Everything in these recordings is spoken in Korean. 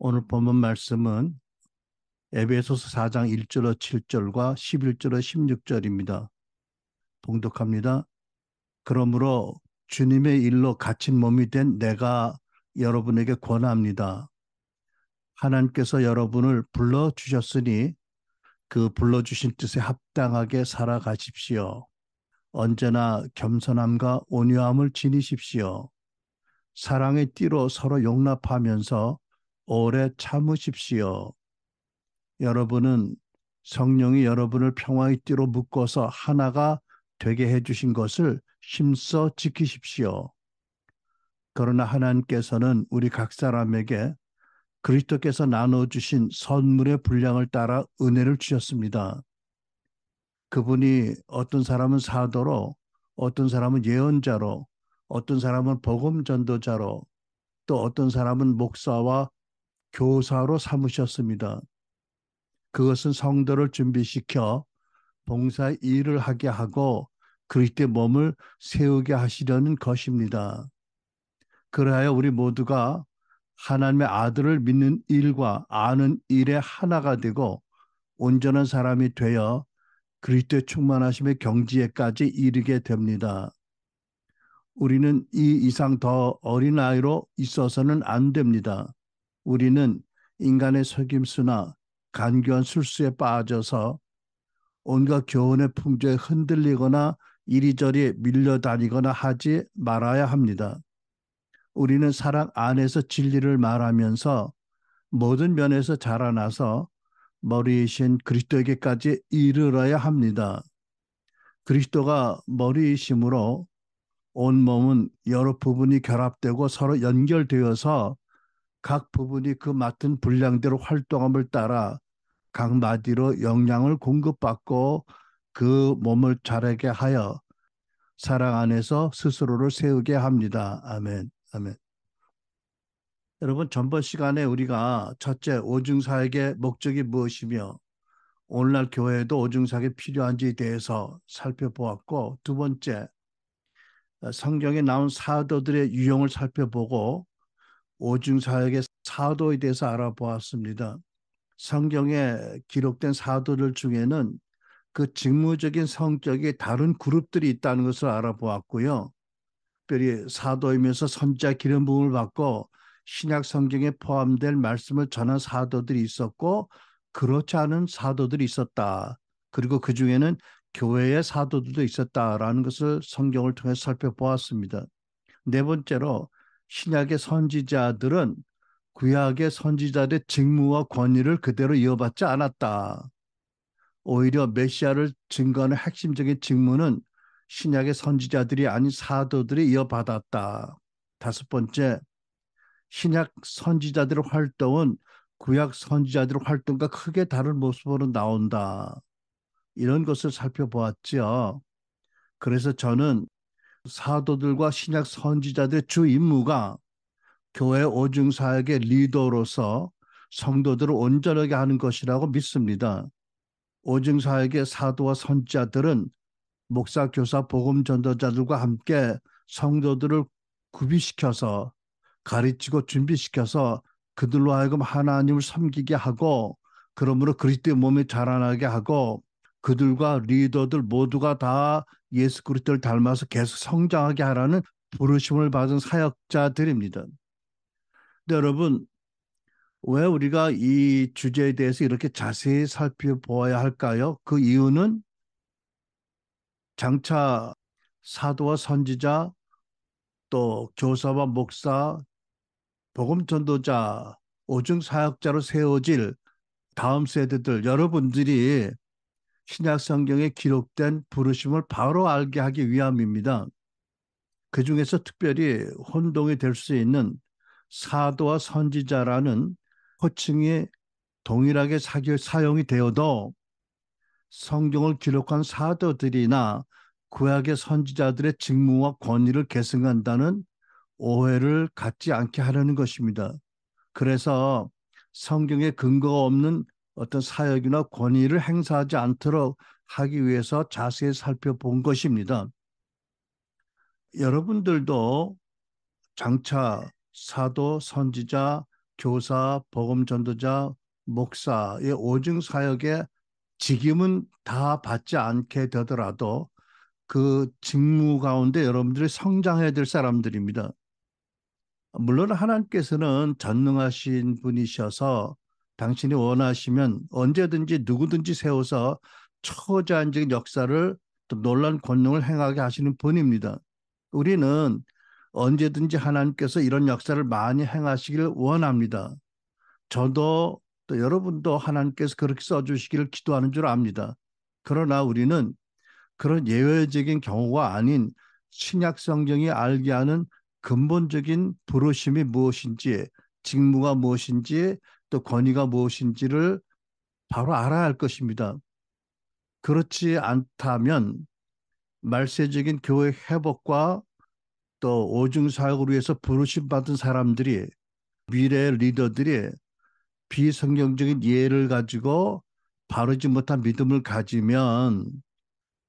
오늘 본문 말씀은 에베소서 4장 1절로 7절과 11절로 16절입니다. 봉독합니다. 그러므로 주님의 일로 갇힌 몸이 된 내가 여러분에게 권합니다. 하나님께서 여러분을 불러주셨으니 그 불러주신 뜻에 합당하게 살아가십시오. 언제나 겸손함과 온유함을 지니십시오. 사랑의 띠로 서로 용납하면서 오래 참으십시오. 여러분은 성령이 여러분을 평화의 띠로 묶어서 하나가 되게 해주신 것을 힘써 지키십시오. 그러나 하나님께서는 우리 각 사람에게 그리스도께서 나눠주신 선물의 분량을 따라 은혜를 주셨습니다. 그분이 어떤 사람은 사도로, 어떤 사람은 예언자로, 어떤 사람은 복음 전도자로, 또 어떤 사람은 목사와 교사로 삼으셨습니다. 그것은 성도를 준비시켜 봉사 일을 하게 하고 그리스도의 몸을 세우게 하시려는 것입니다. 그러하여 우리 모두가 하나님의 아들을 믿는 일과 아는 일에 하나가 되고 온전한 사람이 되어 그리스도의 충만하심의 경지에까지 이르게 됩니다. 우리는 이 이상 더 어린아이로 있어서는 안 됩니다. 우리는 인간의 속임수나 간교한 술수에 빠져서 온갖 교훈의 풍조에 흔들리거나 이리저리 밀려다니거나 하지 말아야 합니다. 우리는 사랑 안에서 진리를 말하면서 모든 면에서 자라나서 머리이신 그리스도에게까지 이르러야 합니다. 그리스도가 머리이심으로 온 몸은 여러 부분이 결합되고 서로 연결되어서 각 부분이 그 맡은 분량대로 활동함을 따라 각 마디로 영양을 공급받고 그 몸을 자라게 하여 사랑 안에서 스스로를 세우게 합니다. 아멘. 아멘. 여러분, 전번 시간에 우리가 첫째, 오중사역의 목적이 무엇이며 오늘날 교회에도 오중사역이 필요한지에 대해서 살펴보았고, 두 번째, 성경에 나온 사도들의 유형을 살펴보고 오중사역의 사도에 대해서 알아보았습니다. 성경에 기록된 사도들 중에는 그 직무적인 성격이 다른 그룹들이 있다는 것을 알아보았고요. 특별히 사도이면서 선지자 기름 부음을 받고 신약 성경에 포함된 말씀을 전한 사도들이 있었고 그렇지 않은 사도들이 있었다. 그리고 그 중에는 교회의 사도들도 있었다라는 것을 성경을 통해 살펴보았습니다. 네 번째로 신약의 선지자들은 구약의 선지자들의 직무와 권위를 그대로 이어받지 않았다. 오히려 메시아를 증거하는 핵심적인 직무는 신약의 선지자들이 아닌 사도들이 이어받았다. 다섯 번째, 신약 선지자들의 활동은 구약 선지자들의 활동과 크게 다른 모습으로 나온다. 이런 것을 살펴보았지요. 그래서 저는 사도들과 신약 선지자들의 주 임무가 교회 오중사역의 리더로서 성도들을 온전하게 하는 것이라고 믿습니다. 오중사역의 사도와 선지자들은 목사, 교사, 복음 전도자들과 함께 성도들을 구비시켜서 가르치고 준비시켜서 그들로 하여금 하나님을 섬기게 하고 그러므로 그리스도의 몸이 자라나게 하고 그들과 리더들 모두가 다 예수 그리스도를 닮아서 계속 성장하게 하라는 부르심을 받은 사역자들입니다. 근데 여러분, 왜 우리가 이 주제에 대해서 이렇게 자세히 살펴보아야 할까요? 그 이유는 장차 사도와 선지자 또 교사와 목사, 복음 전도자, 오중 사역자로 세워질 다음 세대들 여러분들이 신약 성경에 기록된 부르심을 바로 알게 하기 위함입니다. 그 중에서 특별히 혼동이 될 수 있는 사도와 선지자라는 호칭이 동일하게 사용이 되어도 성경을 기록한 사도들이나 구약의 선지자들의 직무와 권위를 계승한다는 오해를 갖지 않게 하려는 것입니다. 그래서 성경에 근거가 없는 어떤 사역이나 권위를 행사하지 않도록 하기 위해서 자세히 살펴본 것입니다. 여러분들도 장차 사도, 선지자, 교사, 복음 전도자, 목사의 오중 사역에 직임은 다 받지 않게 되더라도 그 직무 가운데 여러분들이 성장해야 될 사람들입니다. 물론 하나님께서는 전능하신 분이셔서 당신이 원하시면 언제든지 누구든지 세워서 초자연적인 역사를 또 놀라운 권능을 행하게 하시는 분입니다. 우리는 언제든지 하나님께서 이런 역사를 많이 행하시기를 원합니다. 저도 또 여러분도 하나님께서 그렇게 써주시기를 기도하는 줄 압니다. 그러나 우리는 그런 예외적인 경우가 아닌 신약 성경이 알게 하는 근본적인 부르심이 무엇인지, 직무가 무엇인지, 또 권위가 무엇인지를 바로 알아야 할 것입니다. 그렇지 않다면 말세적인 교회 회복과 또 오중사역을 위해서 부르심 받은 사람들이 미래의 리더들이 비성경적인 이해를 가지고 바르지 못한 믿음을 가지면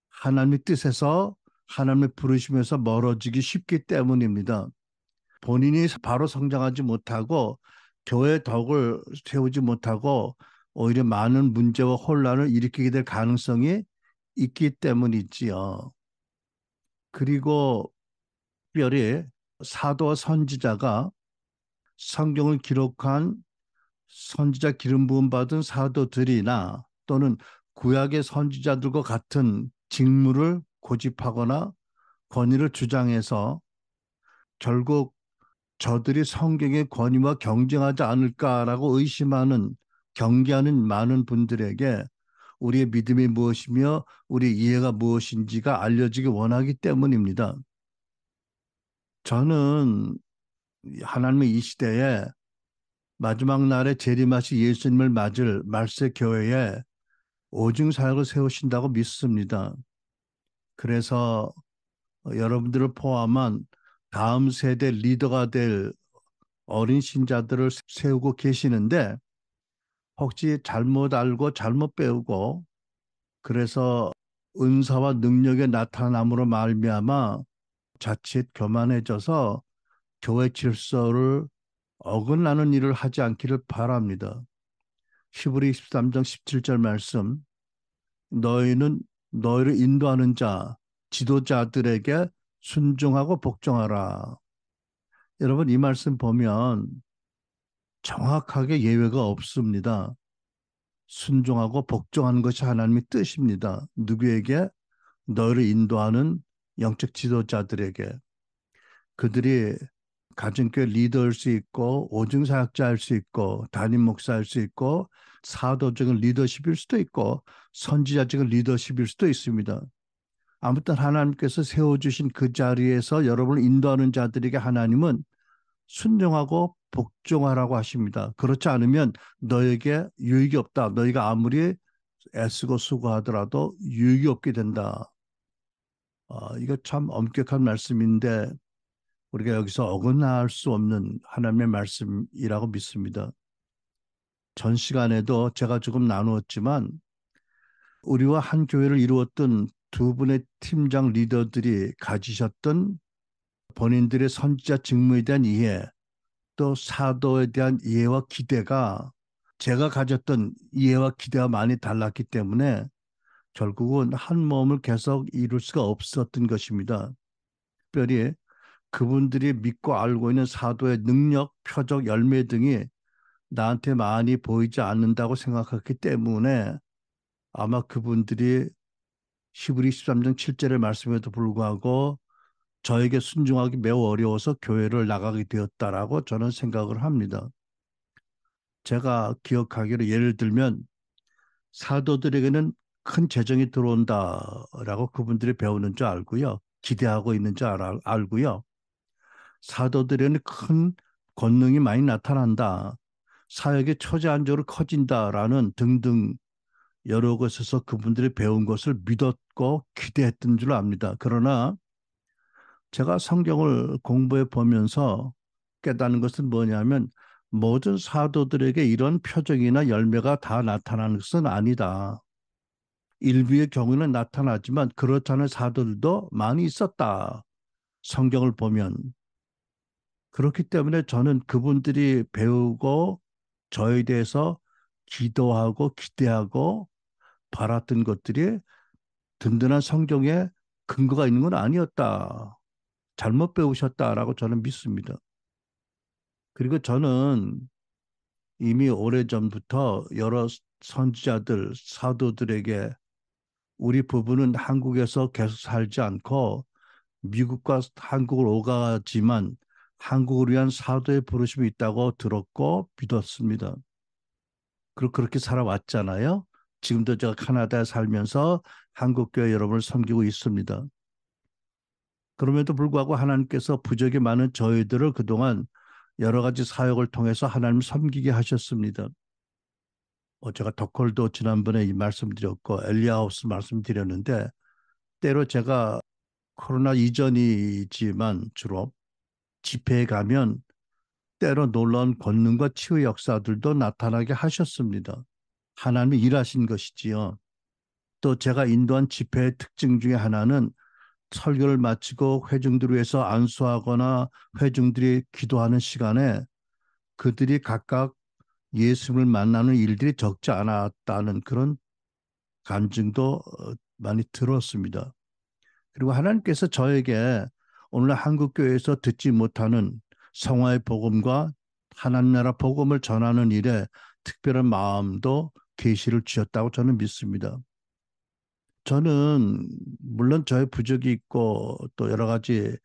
하나님의 뜻에서 하나님의 부르심에서 멀어지기 쉽기 때문입니다. 본인이 바로 성장하지 못하고 교회 덕을 세우지 못하고 오히려 많은 문제와 혼란을 일으키게 될 가능성이 있기 때문이지요. 그리고 특별히 사도와 선지자가 성경을 기록한 선지자 기름 부음 받은 사도들이나 또는 구약의 선지자들과 같은 직무를 고집하거나 권위를 주장해서 결국 저들이 성경의 권위와 경쟁하지 않을까라고 의심하는 경계하는 많은 분들에게 우리의 믿음이 무엇이며 우리의 이해가 무엇인지가 알려지기 원하기 때문입니다. 저는 하나님의 이 시대에 마지막 날에 재림하신 예수님을 맞을 말세 교회에 오중 사역을 세우신다고 믿습니다. 그래서 여러분들을 포함한 다음 세대 리더가 될 어린 신자들을 세우고 계시는데 혹시 잘못 알고 잘못 배우고 그래서 은사와 능력의 나타남으로 말미암아 자칫 교만해져서 교회 질서를 어긋나는 일을 하지 않기를 바랍니다. 히브리 13장 17절 말씀 너희는 너희를 인도하는 자 지도자들에게 순종하고 복종하라. 여러분 이 말씀 보면 정확하게 예외가 없습니다. 순종하고 복종하는 것이 하나님의 뜻입니다. 누구에게? 너희를 인도하는 영적 지도자들에게. 그들이 가정교회 리더일 수 있고 오중사역자일 수 있고 담임 목사일 수 있고 사도적인 리더십일 수도 있고 선지자적인 리더십일 수도 있습니다. 아무튼 하나님께서 세워주신 그 자리에서 여러분을 인도하는 자들에게 하나님은 순종하고 복종하라고 하십니다. 그렇지 않으면 너에게 유익이 없다. 너희가 아무리 애쓰고 수고하더라도 유익이 없게 된다. 이거 참 엄격한 말씀인데 우리가 여기서 어긋날 수 없는 하나님의 말씀이라고 믿습니다. 전 시간에도 제가 조금 나누었지만 우리와 한 교회를 이루었던 두 분의 팀장 리더들이 가지셨던 본인들의 선지자 직무에 대한 이해, 또 사도에 대한 이해와 기대가 제가 가졌던 이해와 기대와 많이 달랐기 때문에 결국은 한 몸을 계속 이룰 수가 없었던 것입니다. 특별히 그분들이 믿고 알고 있는 사도의 능력, 표적, 열매 등이 나한테 많이 보이지 않는다고 생각했기 때문에 아마 그분들이 히브리 13장 7절의 말씀에도 불구하고 저에게 순종하기 매우 어려워서 교회를 나가게 되었다라고 저는 생각을 합니다. 제가 기억하기로 예를 들면 사도들에게는 큰 재정이 들어온다라고 그분들이 배우는 줄 알고요. 기대하고 있는 줄 알고요. 사도들에게는 큰 권능이 많이 나타난다. 사역의 초제한적으로 커진다라는 등등 여러 곳에서 그분들이 배운 것을 믿었고 기대했던 줄 압니다. 그러나 제가 성경을 공부해 보면서 깨닫는 것은 뭐냐면 모든 사도들에게 이런 표적이나 열매가 다 나타나는 것은 아니다. 일부의 경우는 나타나지만 그렇지 않은 사도들도 많이 있었다. 성경을 보면 그렇기 때문에 저는 그분들이 배우고 저에 대해서 기도하고 기대하고 바랐던 것들이 든든한 성경에 근거가 있는 건 아니었다. 잘못 배우셨다라고 저는 믿습니다. 그리고 저는 이미 오래전부터 여러 선지자들, 사도들에게 우리 부부는 한국에서 계속 살지 않고 미국과 한국을 오가지만 한국을 위한 사도의 부르심이 있다고 들었고 믿었습니다. 그리고 그렇게 살아왔잖아요. 지금도 제가 캐나다에 살면서 한국교회 여러분을 섬기고 있습니다. 그럼에도 불구하고 하나님께서 부족이 많은 저희들을 그동안 여러 가지 사역을 통해서 하나님 섬기게 하셨습니다. 제가 덕홀도 지난번에 이 말씀드렸고 엘리아우스 말씀드렸는데 때로 제가 코로나 이전이지만 주로 집회에 가면 때로 놀라운 권능과 치유 역사들도 나타나게 하셨습니다. 하나님이 일하신 것이지요. 또 제가 인도한 집회의 특징 중에 하나는 설교를 마치고 회중들을 위해서 안수하거나 회중들이 기도하는 시간에 그들이 각각 예수님을 만나는 일들이 적지 않았다는 그런 간증도 많이 들었습니다. 그리고 하나님께서 저에게 오늘 한국교회에서 듣지 못하는 성화의 복음과 하나님 나라 복음을 전하는 일에 특별한 마음도 계시를 주셨다고 저는 믿습니다. 저는 물론 저의 부족이 있고 또 여러 가지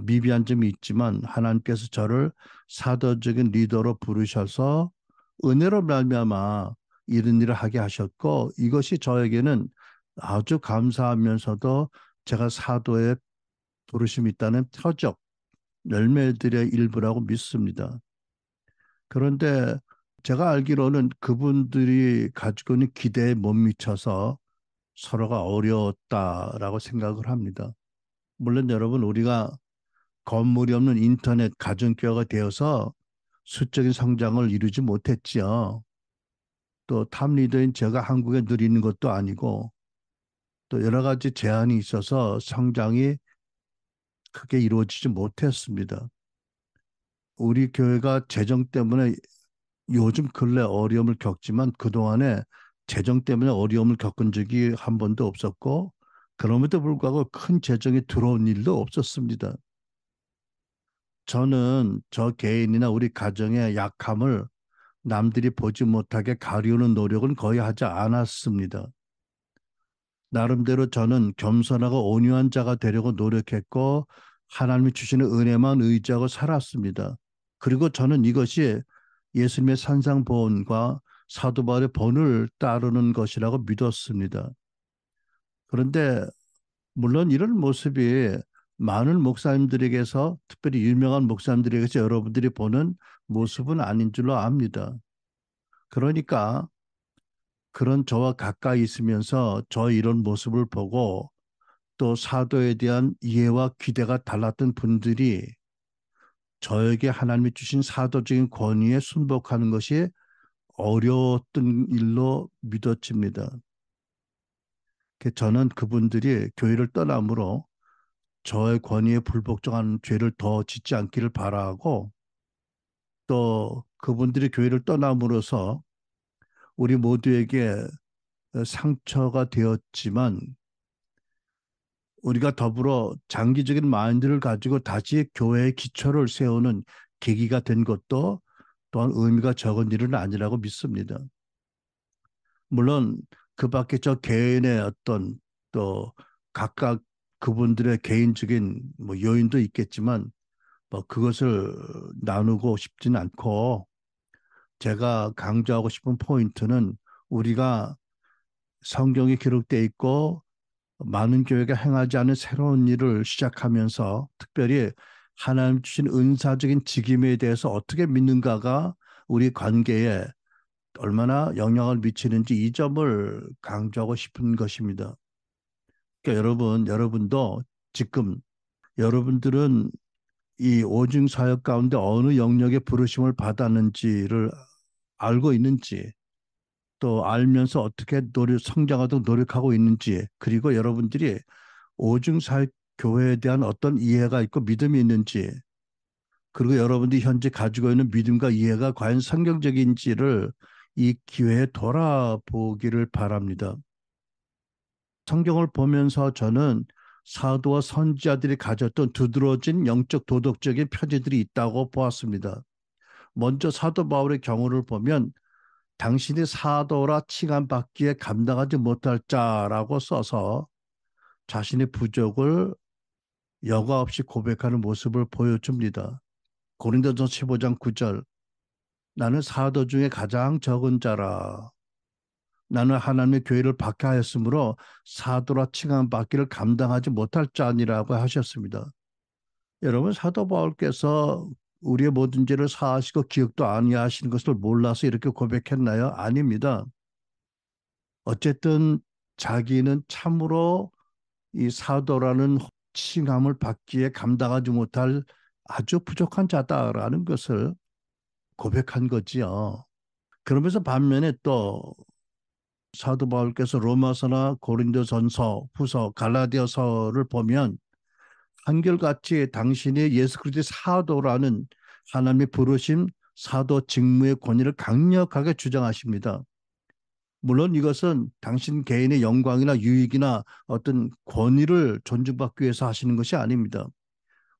미비한 점이 있지만 하나님께서 저를 사도적인 리더로 부르셔서 은혜로 말미암아 이런 일을 하게 하셨고 이것이 저에게는 아주 감사하면서도 제가 사도의 부르심이 있다는 표적, 열매들의 일부라고 믿습니다. 그런데 제가 알기로는 그분들이 가지고 있는 기대에 못 미쳐서 서로가 어려웠다라고 생각을 합니다. 물론 여러분 우리가 건물이 없는 인터넷 가정교회가 되어서 수적인 성장을 이루지 못했지요. 또 탑리더인 제가 한국에 늘 있는 것도 아니고 또 여러 가지 제한이 있어서 성장이 크게 이루어지지 못했습니다. 우리 교회가 재정 때문에 요즘 근래 어려움을 겪지만 그동안에 재정 때문에 어려움을 겪은 적이 한 번도 없었고 그럼에도 불구하고 큰 재정이 들어온 일도 없었습니다. 저는 저 개인이나 우리 가정의 약함을 남들이 보지 못하게 가리우는 노력은 거의 하지 않았습니다. 나름대로 저는 겸손하고 온유한 자가 되려고 노력했고 하나님이 주시는 은혜만 의지하고 살았습니다. 그리고 저는 이것이 예수님의 산상보훈과 사도 바울의 본을 따르는 것이라고 믿었습니다. 그런데 물론 이런 모습이 많은 목사님들에게서 특별히 유명한 목사님들에게서 여러분들이 보는 모습은 아닌 줄로 압니다. 그러니까 그런 저와 가까이 있으면서 저 이런 모습을 보고 또 사도에 대한 이해와 기대가 달랐던 분들이 저에게 하나님이 주신 사도적인 권위에 순복하는 것이 어려웠던 일로 믿어집니다. 저는 그분들이 교회를 떠남으로 저의 권위에 불복종하는 죄를 더 짓지 않기를 바라고 또 그분들이 교회를 떠남으로써 우리 모두에게 상처가 되었지만 우리가 더불어 장기적인 마인드를 가지고 다시 교회의 기초를 세우는 계기가 된 것도 또한 의미가 적은 일은 아니라고 믿습니다. 물론 그 밖에 저 개인의 어떤 또 각각 그분들의 개인적인 뭐 요인도 있겠지만 뭐 그것을 나누고 싶지는 않고 제가 강조하고 싶은 포인트는 우리가 성경에 기록되어 있고 많은 교회가 행하지 않은 새로운 일을 시작하면서 특별히 하나님 주신 은사적인 직임에 대해서 어떻게 믿는가가 우리 관계에 얼마나 영향을 미치는지 이 점을 강조하고 싶은 것입니다. 그러니까 여러분도 지금 여러분들은 이 오중 사역 가운데 어느 영역에 부르심을 받았는지를 알고 있는지 또 알면서 어떻게 성장하도록 노력하고 있는지 그리고 여러분들이 오중 사역 교회에 대한 어떤 이해가 있고 믿음이 있는지 그리고 여러분들이 현재 가지고 있는 믿음과 이해가 과연 성경적인지를 이 기회에 돌아보기를 바랍니다. 성경을 보면서 저는 사도와 선지자들이 가졌던 두드러진 영적 도덕적인 표지들이 있다고 보았습니다. 먼저 사도 바울의 경우를 보면 당신이 사도라 칭함받기에 감당하지 못할 자라고 써서 자신의 부족을 여과 없이 고백하는 모습을 보여줍니다. 고린도전서 15장 9절 나는 사도 중에 가장 적은 자라. 나는 하나님의 교회를 박해하였으므로 사도라 칭함받기를 감당하지 못할 자니라고 하셨습니다. 여러분 사도 바울께서 우리의 모든 죄를 사하시고 기억도 아니하시는 것을 몰라서 이렇게 고백했나요? 아닙니다. 어쨌든 자기는 참으로 이 사도라는 칭함을 받기에 감당하지 못할 아주 부족한 자다라는 것을 고백한 거지요. 그러면서 반면에 또 사도 바울께서 로마서나 고린도전서, 후서, 갈라디아서를 보면 한결같이 당신이 예수 그리스도의 사도라는 하나님의 부르심 사도 직무의 권위를 강력하게 주장하십니다. 물론 이것은 당신 개인의 영광이나 유익이나 어떤 권위를 존중받기 위해서 하시는 것이 아닙니다.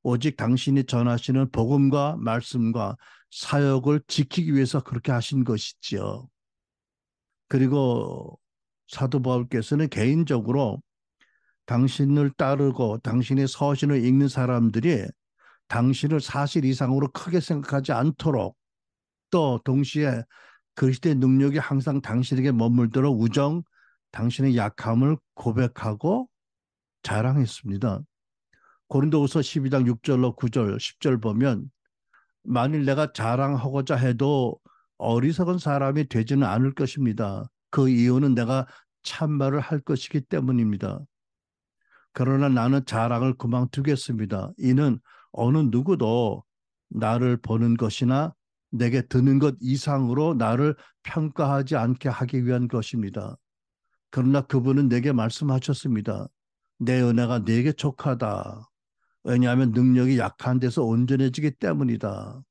오직 당신이 전하시는 복음과 말씀과 사역을 지키기 위해서 그렇게 하신 것이지요. 그리고 사도 바울께서는 개인적으로 당신을 따르고 당신의 서신을 읽는 사람들이 당신을 사실 이상으로 크게 생각하지 않도록 또 동시에 그리스도의 능력이 항상 당신에게 머물도록 우정, 당신의 약함을 고백하고 자랑했습니다. 고린도후서 12장 6절로 9절, 10절 보면 만일 내가 자랑하고자 해도 어리석은 사람이 되지는 않을 것입니다. 그 이유는 내가 참말을 할 것이기 때문입니다. 그러나 나는 자랑을 그만두겠습니다. 이는 어느 누구도 나를 보는 것이나 내게 드는 것 이상으로 나를 평가하지 않게 하기 위한 것입니다. 그러나 그분은 내게 말씀하셨습니다. 내 은혜가 내게 족하다. 왜냐하면 능력이 약한 데서 온전해지기 때문이다.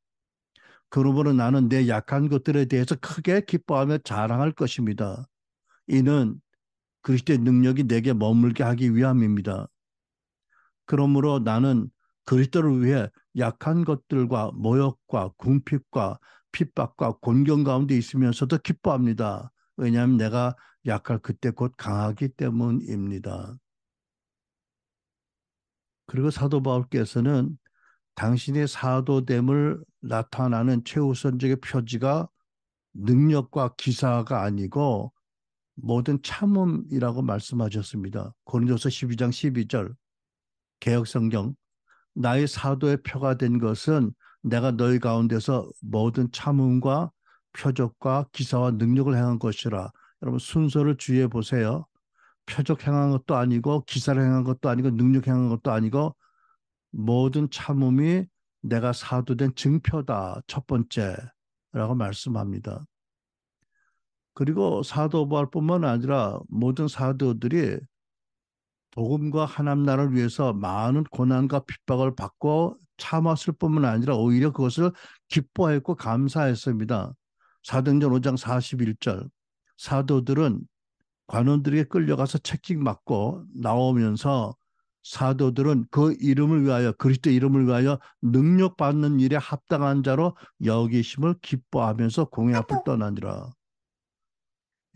그러므로 나는 내 약한 것들에 대해서 크게 기뻐하며 자랑할 것입니다. 이는 그리스도의 능력이 내게 머물게 하기 위함입니다. 그러므로 나는 그리스도를 위해 약한 것들과 모욕과 궁핍과 핍박과 곤경 가운데 있으면서도 기뻐합니다. 왜냐하면 내가 약할 그때 곧 강하기 때문입니다. 그리고 사도 바울께서는 당신의 사도됨을 나타나는 최우선적인 표지가 능력과 기사가 아니고 모든 참음이라고 말씀하셨습니다. 고린도서 12장 12절 개역성경 나의 사도의 표가 된 것은 내가 너희 가운데서 모든 참음과 표적과 기사와 능력을 행한 것이라. 여러분 순서를 주의해 보세요. 표적 행한 것도 아니고 기사를 행한 것도 아니고 능력 행한 것도 아니고 모든 참음이 내가 사도된 증표다. 첫 번째라고 말씀합니다. 그리고 사도 바울뿐만 아니라 모든 사도들이 복음과 하나님 나라를 위해서 많은 고난과 핍박을 받고 참았을 뿐만 아니라 오히려 그것을 기뻐했고 감사했습니다. 사도행전 5장 41절 사도들은 관원들에게 끌려가서 채찍 맞고 나오면서 사도들은 그 이름을 위하여 그리스도 이름을 위하여 능력받는 일에 합당한 자로 여기심을 기뻐하면서 공회 앞을 떠나니라.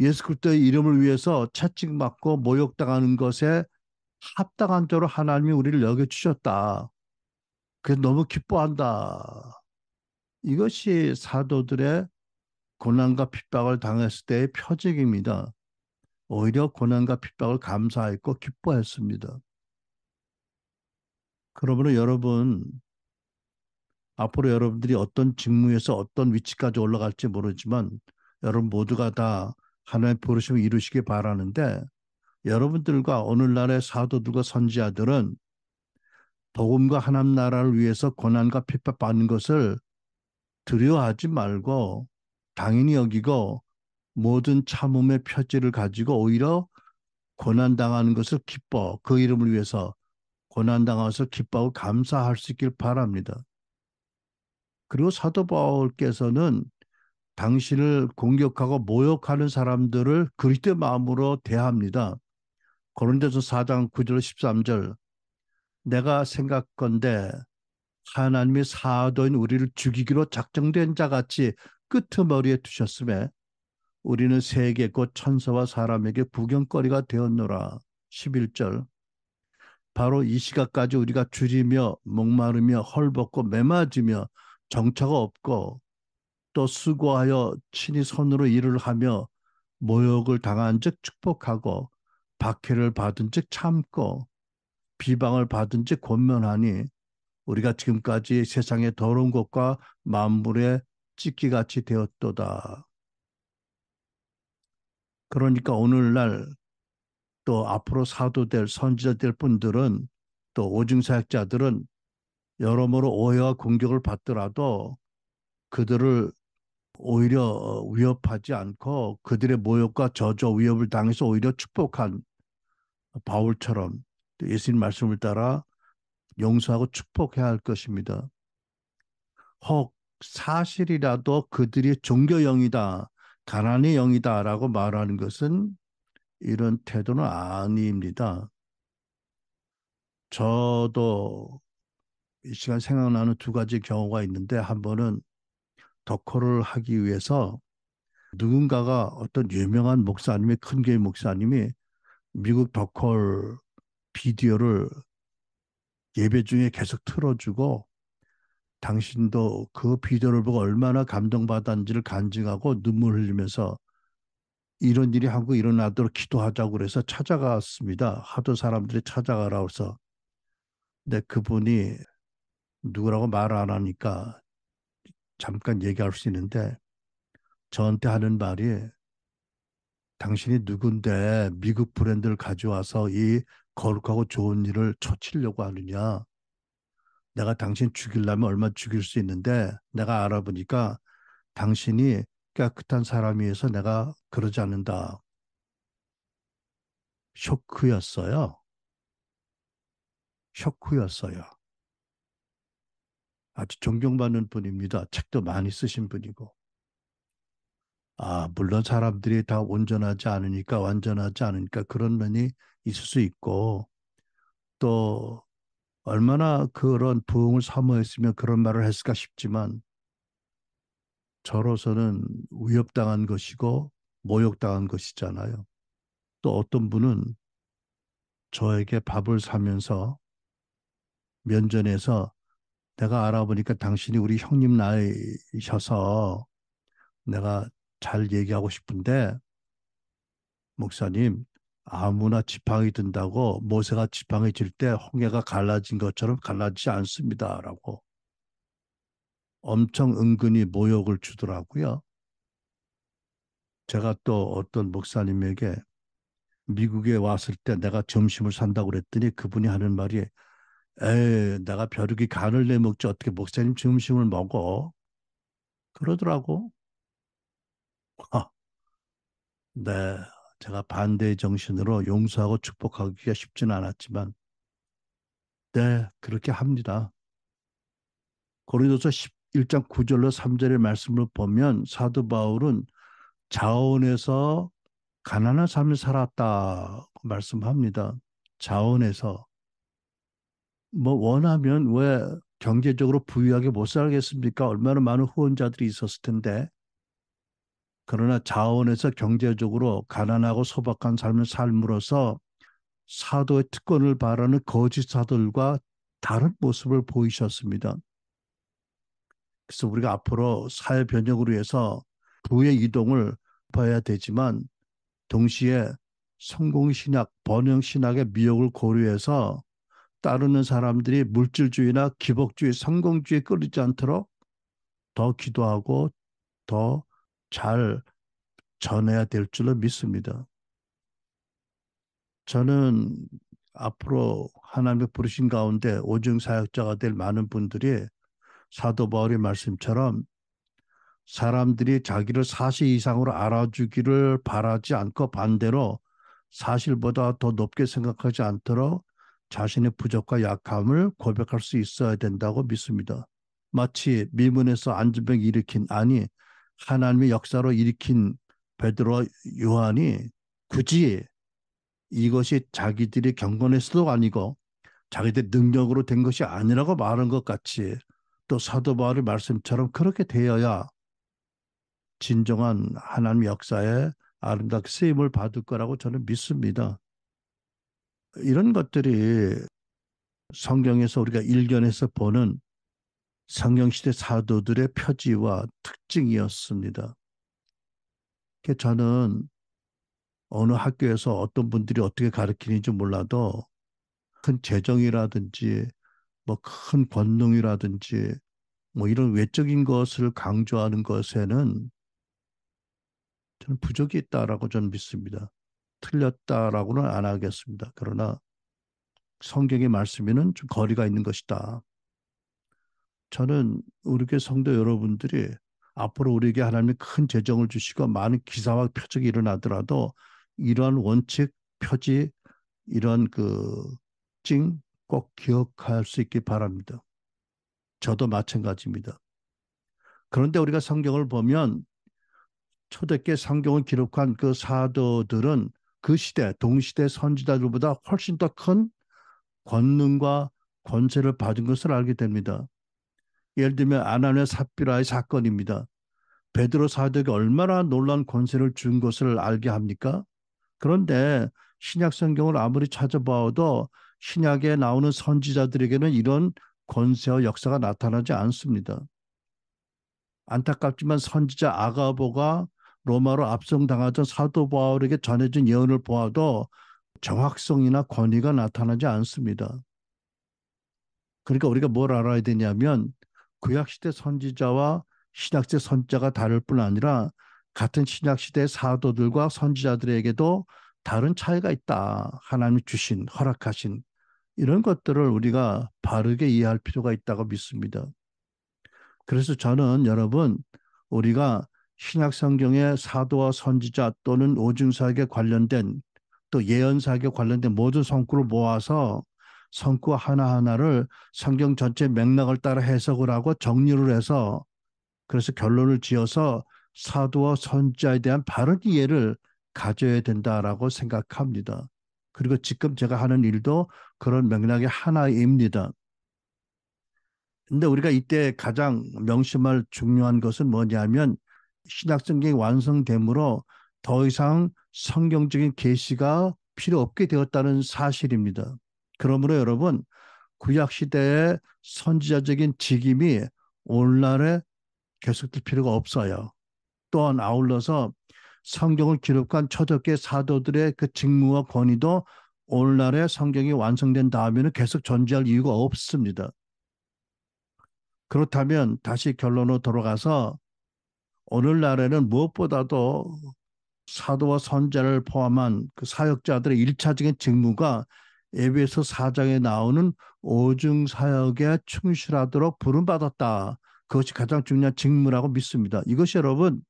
예수 그리스도의 이름을 위해서 채찍 맞고 모욕당하는 것에 합당한 자로 하나님이 우리를 여겨주셨다. 그래서 너무 기뻐한다. 이것이 사도들의 고난과 핍박을 당했을 때의 표적입니다. 오히려 고난과 핍박을 감사했고 기뻐했습니다. 그러므로 여러분, 앞으로 여러분들이 어떤 직무에서 어떤 위치까지 올라갈지 모르지만 여러분 모두가 다 하나님의 부르심을 이루시기 바라는데 여러분들과 오늘날의 사도들과 선지자들은 복음과 하나님 나라를 위해서 고난과 핍박받는 것을 두려워하지 말고 당연히 여기고 모든 참음의 표지를 가지고 오히려 고난당하는 것을 기뻐 그 이름을 위해서 고난당한 것을 기뻐하고 감사할 수 있길 바랍니다. 그리고 사도 바울께서는 당신을 공격하고 모욕하는 사람들을 그리스도의 마음으로 대합니다. 고린도서 4장 9절 13절 내가 생각건대 하나님이 사도인 우리를 죽이기로 작정된 자 같이 끄트머리에 두셨음에 우리는 세계 곧 천사와 사람에게 구경거리가 되었노라. 11절 바로 이 시각까지 우리가 줄이며 목마르며 헐벗고 매맞으며 정처가 없고 또 수고하여 친히 손으로 일을 하며 모욕을 당한 즉 축복하고 박해를 받은 즉 참고 비방을 받은 즉 권면하니 우리가 지금까지 세상의 더러운 것과 만물의 찢기같이 되었도다. 그러니까 오늘날 또 앞으로 사도될 선지자 될 분들은 또 오증사역자들은 여러모로 오해와 공격을 받더라도 그들을 오히려 위협하지 않고 그들의 모욕과 저주 위협을 당해서 오히려 축복한 바울처럼 예수님 말씀을 따라 용서하고 축복해야 할 것입니다. 혹 사실이라도 그들이 종교 영이다, 가난의 영이다라고 말하는 것은 이런 태도는 아닙니다. 저도 이 시간 생각나는 두 가지 경우가 있는데 한 번은 덕호를 하기 위해서 누군가가 어떤 유명한 목사님의 큰 교회 목사님이 미국 덕홀 비디오를 예배 중에 계속 틀어주고 당신도 그 비디오를 보고 얼마나 감동받았는지를 간증하고 눈물 흘리면서 이런 일이 한국 일어나도록 기도하자고 그래서 찾아갔습니다. 하도 사람들이 찾아가라고 해서. 근데 그분이 누구라고 말 안 하니까 잠깐 얘기할 수 있는데 저한테 하는 말이 당신이 누군데 미국 브랜드를 가져와서 이 거룩하고 좋은 일을 처치려고 하느냐. 내가 당신 죽이려면 얼마 죽일 수 있는데 내가 알아보니까 당신이 깨끗한 사람이어서 내가 그러지 않는다. 쇼크였어요. 쇼크였어요. 아주 존경받는 분입니다. 책도 많이 쓰신 분이고. 아, 물론 사람들이 다 온전하지 않으니까, 완전하지 않으니까 그런 면이 있을 수 있고, 또 얼마나 그런 부흥을 사모했으면 그런 말을 했을까 싶지만, 저로서는 위협당한 것이고, 모욕당한 것이잖아요. 또 어떤 분은 저에게 밥을 사면서 면전에서 내가 알아보니까 당신이 우리 형님 나이셔서 내가 잘 얘기하고 싶은데 목사님 아무나 지팡이 든다고 모세가 지팡이 질 때 홍해가 갈라진 것처럼 갈라지지 않습니다라고 엄청 은근히 모욕을 주더라고요. 제가 또 어떤 목사님에게 미국에 왔을 때 내가 점심을 산다고 그랬더니 그분이 하는 말이 에이 내가 벼룩이 간을 내먹지 어떻게 목사님 점심을 먹어 그러더라고. 네, 제가 반대의 정신으로 용서하고 축복하기가 쉽지는 않았지만, 네, 그렇게 합니다. 고린도서 11장 9절로 3절의 말씀을 보면 사도 바울은 자원에서 가난한 삶을 살았다고 말씀합니다. 자원에서 뭐 원하면 왜 경제적으로 부유하게 못 살겠습니까? 얼마나 많은 후원자들이 있었을 텐데. 그러나 자원에서 경제적으로 가난하고 소박한 삶을 삶으로써 사도의 특권을 바라는 거짓 사도들과 다른 모습을 보이셨습니다. 그래서 우리가 앞으로 사회 변혁을 위해서 부의 이동을 봐야 되지만 동시에 성공신학, 번영신학의 미혹을 고려해서 따르는 사람들이 물질주의나 기복주의, 성공주의에 끌리지 않도록 더 기도하고 더 잘 전해야 될 줄로 믿습니다. 저는 앞으로 하나님의 부르신 가운데 오중 사역자가 될 많은 분들이 사도 바울의 말씀처럼 사람들이 자기를 사실 이상으로 알아주기를 바라지 않고 반대로 사실보다 더 높게 생각하지 않도록 자신의 부족과 약함을 고백할 수 있어야 된다고 믿습니다. 마치 미문에서 안전병 일으킨 아니 하나님의 역사로 일으킨 베드로 요한이 굳이 이것이 자기들이 경건에서도 아니고 자기들 능력으로 된 것이 아니라고 말한 것 같이 또 사도 바울의 말씀처럼 그렇게 되어야 진정한 하나님의 역사에 아름답게 쓰임을 받을 거라고 저는 믿습니다. 이런 것들이 성경에서 우리가 일견에서 보는 성경시대 사도들의 표지와 특징이었습니다. 저는 어느 학교에서 어떤 분들이 어떻게 가르치는지 몰라도 큰 재정이라든지 뭐 큰 권능이라든지 뭐 이런 외적인 것을 강조하는 것에는 저는 부족이 있다라고 저는 믿습니다. 틀렸다라고는 안 하겠습니다. 그러나 성경의 말씀에는 좀 거리가 있는 것이다. 저는 우리 교회 성도 여러분들이 앞으로 우리에게 하나님의 큰 재정을 주시고 많은 기사와 표적이 일어나더라도 이러한 원칙, 표지, 이런 찡 꼭 기억할 수 있기 바랍니다. 저도 마찬가지입니다. 그런데 우리가 성경을 보면 초대교회 성경을 기록한 그 사도들은 그 시대, 동시대 선지자들보다 훨씬 더 큰 권능과 권세를 받은 것을 알게 됩니다. 예를 들면 아나니아 삽비라의 사건입니다. 베드로 사도에게 얼마나 놀라운 권세를 준 것을 알게 합니까? 그런데 신약 성경을 아무리 찾아봐도 신약에 나오는 선지자들에게는 이런 권세와 역사가 나타나지 않습니다. 안타깝지만 선지자 아가보가 로마로 압송당하던 사도 바울에게 전해진 예언을 보아도 정확성이나 권위가 나타나지 않습니다. 그러니까 우리가 뭘 알아야 되냐면 구약시대 선지자와 신약시대 선지자가 다를 뿐 아니라 같은 신약시대 사도들과 선지자들에게도 다른 차이가 있다. 하나님이 주신, 허락하신 이런 것들을 우리가 바르게 이해할 필요가 있다고 믿습니다. 그래서 저는 여러분 우리가 신약 성경의 사도와 선지자 또는 오증사에게 관련된 또 예언사에게 관련된 모든 성구를 모아서 성구 하나하나를 성경 전체 맥락을 따라 해석을 하고 정리를 해서 그래서 결론을 지어서 사도와 선지자에 대한 바른 이해를 가져야 된다라고 생각합니다. 그리고 지금 제가 하는 일도 그런 맥락의 하나입니다. 근데 우리가 이때 가장 명심할 중요한 것은 뭐냐면 신약 성경이 완성됨으로 더 이상 성경적인 계시가 필요 없게 되었다는 사실입니다. 그러므로 여러분 구약 시대의 선지자적인 직임이 오늘날에 계속될 필요가 없어요. 또한 아울러서 성경을 기록한 초대교회 사도들의 그 직무와 권위도 오늘날에 성경이 완성된 다음에는 계속 존재할 이유가 없습니다. 그렇다면 다시 결론으로 돌아가서 오늘날에는 무엇보다도 사도와 선자를 포함한 그 사역자들의 일차적인 직무가 에베소 4장에 나오는 오중 사역에 충실하도록 부름받았다. 그것이 가장 중요한 직무라고 믿습니다. 이것이 여러분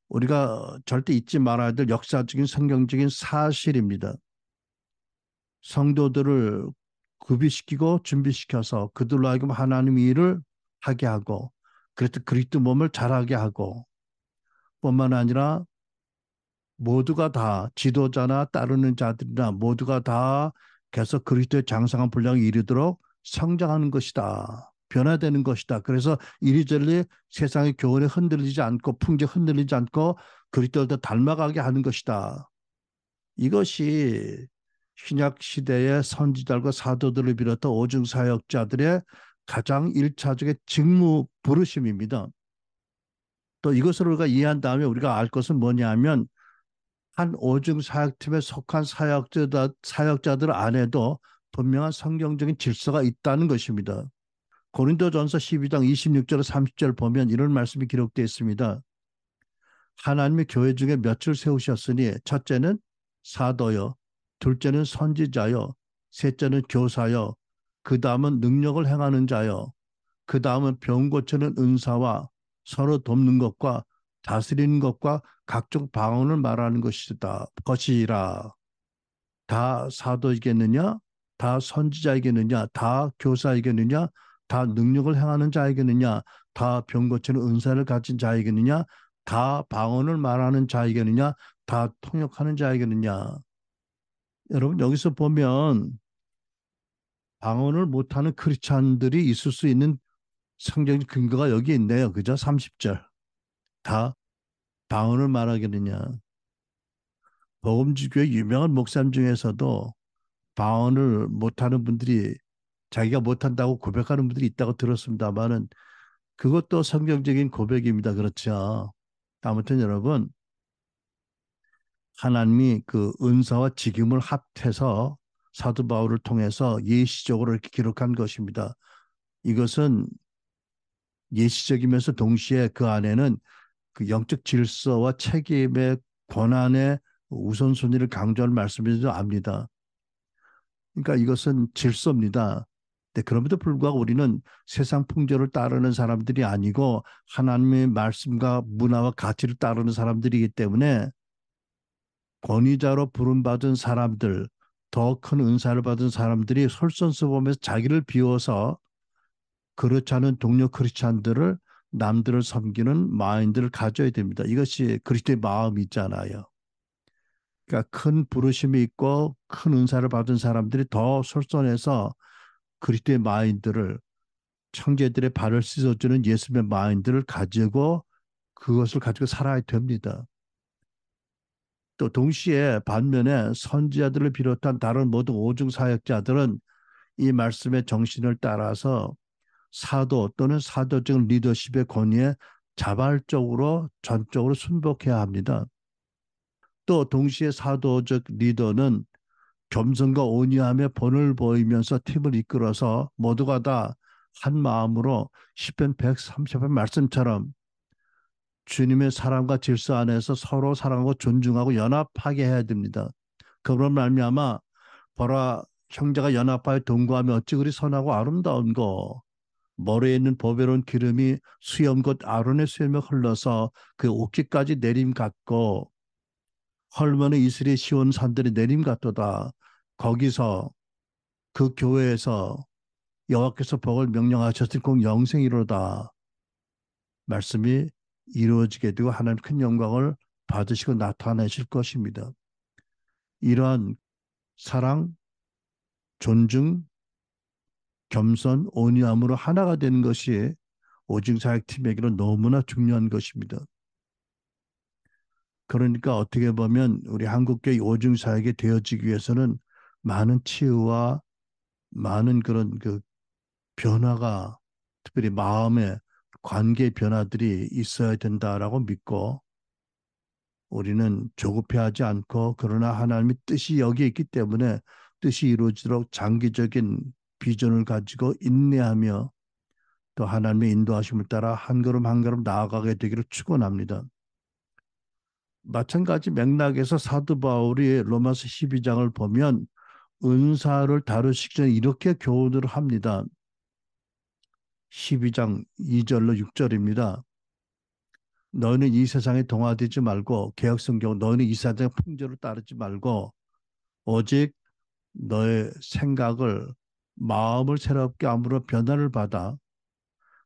우리가 절대 잊지 말아야 될 역사적인 성경적인 사실입니다. 성도들을 구비시키고 준비시켜서 그들로 하여금 하나님의 일을 하게 하고 그래서 그리스도 몸을 자라게 하고 뿐만 아니라 모두가 다 지도자나 따르는 자들이나 모두가 다 계속 그리스도의 장성한 분량에 이르도록 성장하는 것이다. 변화되는 것이다. 그래서 이리저리 세상의 교훈에 흔들리지 않고 풍제 흔들리지 않고 그리스도를 더 닮아가게 하는 것이다. 이것이 신약 시대의 선지자들과 사도들을 비롯한 오중 사역자들의 가장 일차적인 직무 부르심입니다. 또 이것을 우리가 이해한 다음에 우리가 알 것은 뭐냐면 한 오중 사역팀에 속한 사역자들 안에도 분명한 성경적인 질서가 있다는 것입니다. 고린도전서 12장 26절 30절 보면 이런 말씀이 기록되어 있습니다. 하나님의 교회 중에 몇을 세우셨으니 첫째는 사도요, 둘째는 선지자요, 셋째는 교사요, 그 다음은 능력을 행하는 자요, 그 다음은 병 고치는 은사와 서로 돕는 것과 다스리는 것과 각종 방언을 말하는 것이라. 다 사도이겠느냐? 다 선지자이겠느냐? 다 교사이겠느냐? 다 능력을 행하는 자이겠느냐? 다 병 고치는 은사를 가진 자이겠느냐? 다 방언을 말하는 자이겠느냐? 다 통역하는 자이겠느냐? 여러분 여기서 보면 방언을 못하는 크리스찬들이 있을 수 있는 성경적 근거가 여기 있네요. 그죠? 30절. 다 방언을 말하겠느냐? 복음주교의 유명한 목사님 중에서도 방언을 못하는 분들이 자기가 못한다고 고백하는 분들이 있다고 들었습니다만은 그것도 성경적인 고백입니다. 그렇죠? 아무튼 여러분 하나님이 그 은사와 직임을 합해서 사도 바울을 통해서 예시적으로 이렇게 기록한 것입니다. 이것은 예시적이면서 동시에 그 안에는 그 영적 질서와 책임의 권한의 우선순위를 강조하는 말씀인지도 압니다. 그러니까 이것은 질서입니다. 근데 그럼에도 불구하고 우리는 세상 풍조를 따르는 사람들이 아니고 하나님의 말씀과 문화와 가치를 따르는 사람들이기 때문에 권위자로 부름받은 사람들, 더 큰 은사를 받은 사람들이 솔선수범해서 자기를 비워서 그렇지 않은 동료 크리스찬들을 남들을 섬기는 마인드를 가져야 됩니다. 이것이 그리스도의 마음이 있잖아요. 그러니까 큰 부르심이 있고 큰 은사를 받은 사람들이 더 솔선해서 그리스도의 마인드를 형제들의 발을 씻어주는 예수의 마인드를 가지고 그것을 가지고 살아야 됩니다. 또 동시에 반면에 선지자들을 비롯한 다른 모든 오중 사역자들은 이 말씀의 정신을 따라서 사도 또는 사도적 리더십의 권위에 자발적으로 전적으로 순복해야 합니다. 또 동시에 사도적 리더는 겸손과 온유함에 본을 보이면서 팀을 이끌어서 모두가 다 한 마음으로 시편 130편 말씀처럼 주님의 사랑과 질서 안에서 서로 사랑하고 존중하고 연합하게 해야 됩니다. 그런 말미암아 보라 형제가 연합하여 동거하면 어찌 그리 선하고 아름다운 거. 머리에 있는 보배로운 기름이 수염 곧 아론의 수염에 흘러서 그 옷깃까지 내림 같고 헐머니 이슬이 시온 산들이 내림 같도다. 거기서 그 교회에서 여호와께서 복을 명령하셨을 꼭 영생이로다. 말씀이 이루어지게 되고 하나님 큰 영광을 받으시고 나타내실 것입니다. 이러한 사랑, 존중, 겸손, 온유함으로 하나가 되는 것이 오징사역팀에게는 너무나 중요한 것입니다. 그러니까 어떻게 보면 우리 한국교회 오징사역이 되어지기 위해서는 많은 치유와 많은 그런 그 변화가 특별히 마음의 관계 변화들이 있어야 된다라고 믿고 우리는 조급해하지 않고 그러나 하나님의 뜻이 여기에 있기 때문에 뜻이 이루어지도록 장기적인 비전을 가지고 인내하며 또 하나님의 인도하심을 따라 한 걸음 한 걸음 나아가게 되기를 축원합니다. 마찬가지 맥락에서 사도 바울이 로마서 12장을 보면 은사를 다루시기 전에 이렇게 교훈을 합니다. 12장 2절로 6절입니다. 너희는 이 세상에 동화되지 말고 개혁성경 너희는 이 세상의 풍조를 따르지 말고 오직 너의 생각을 마음을 새롭게 함으로 변화를 받아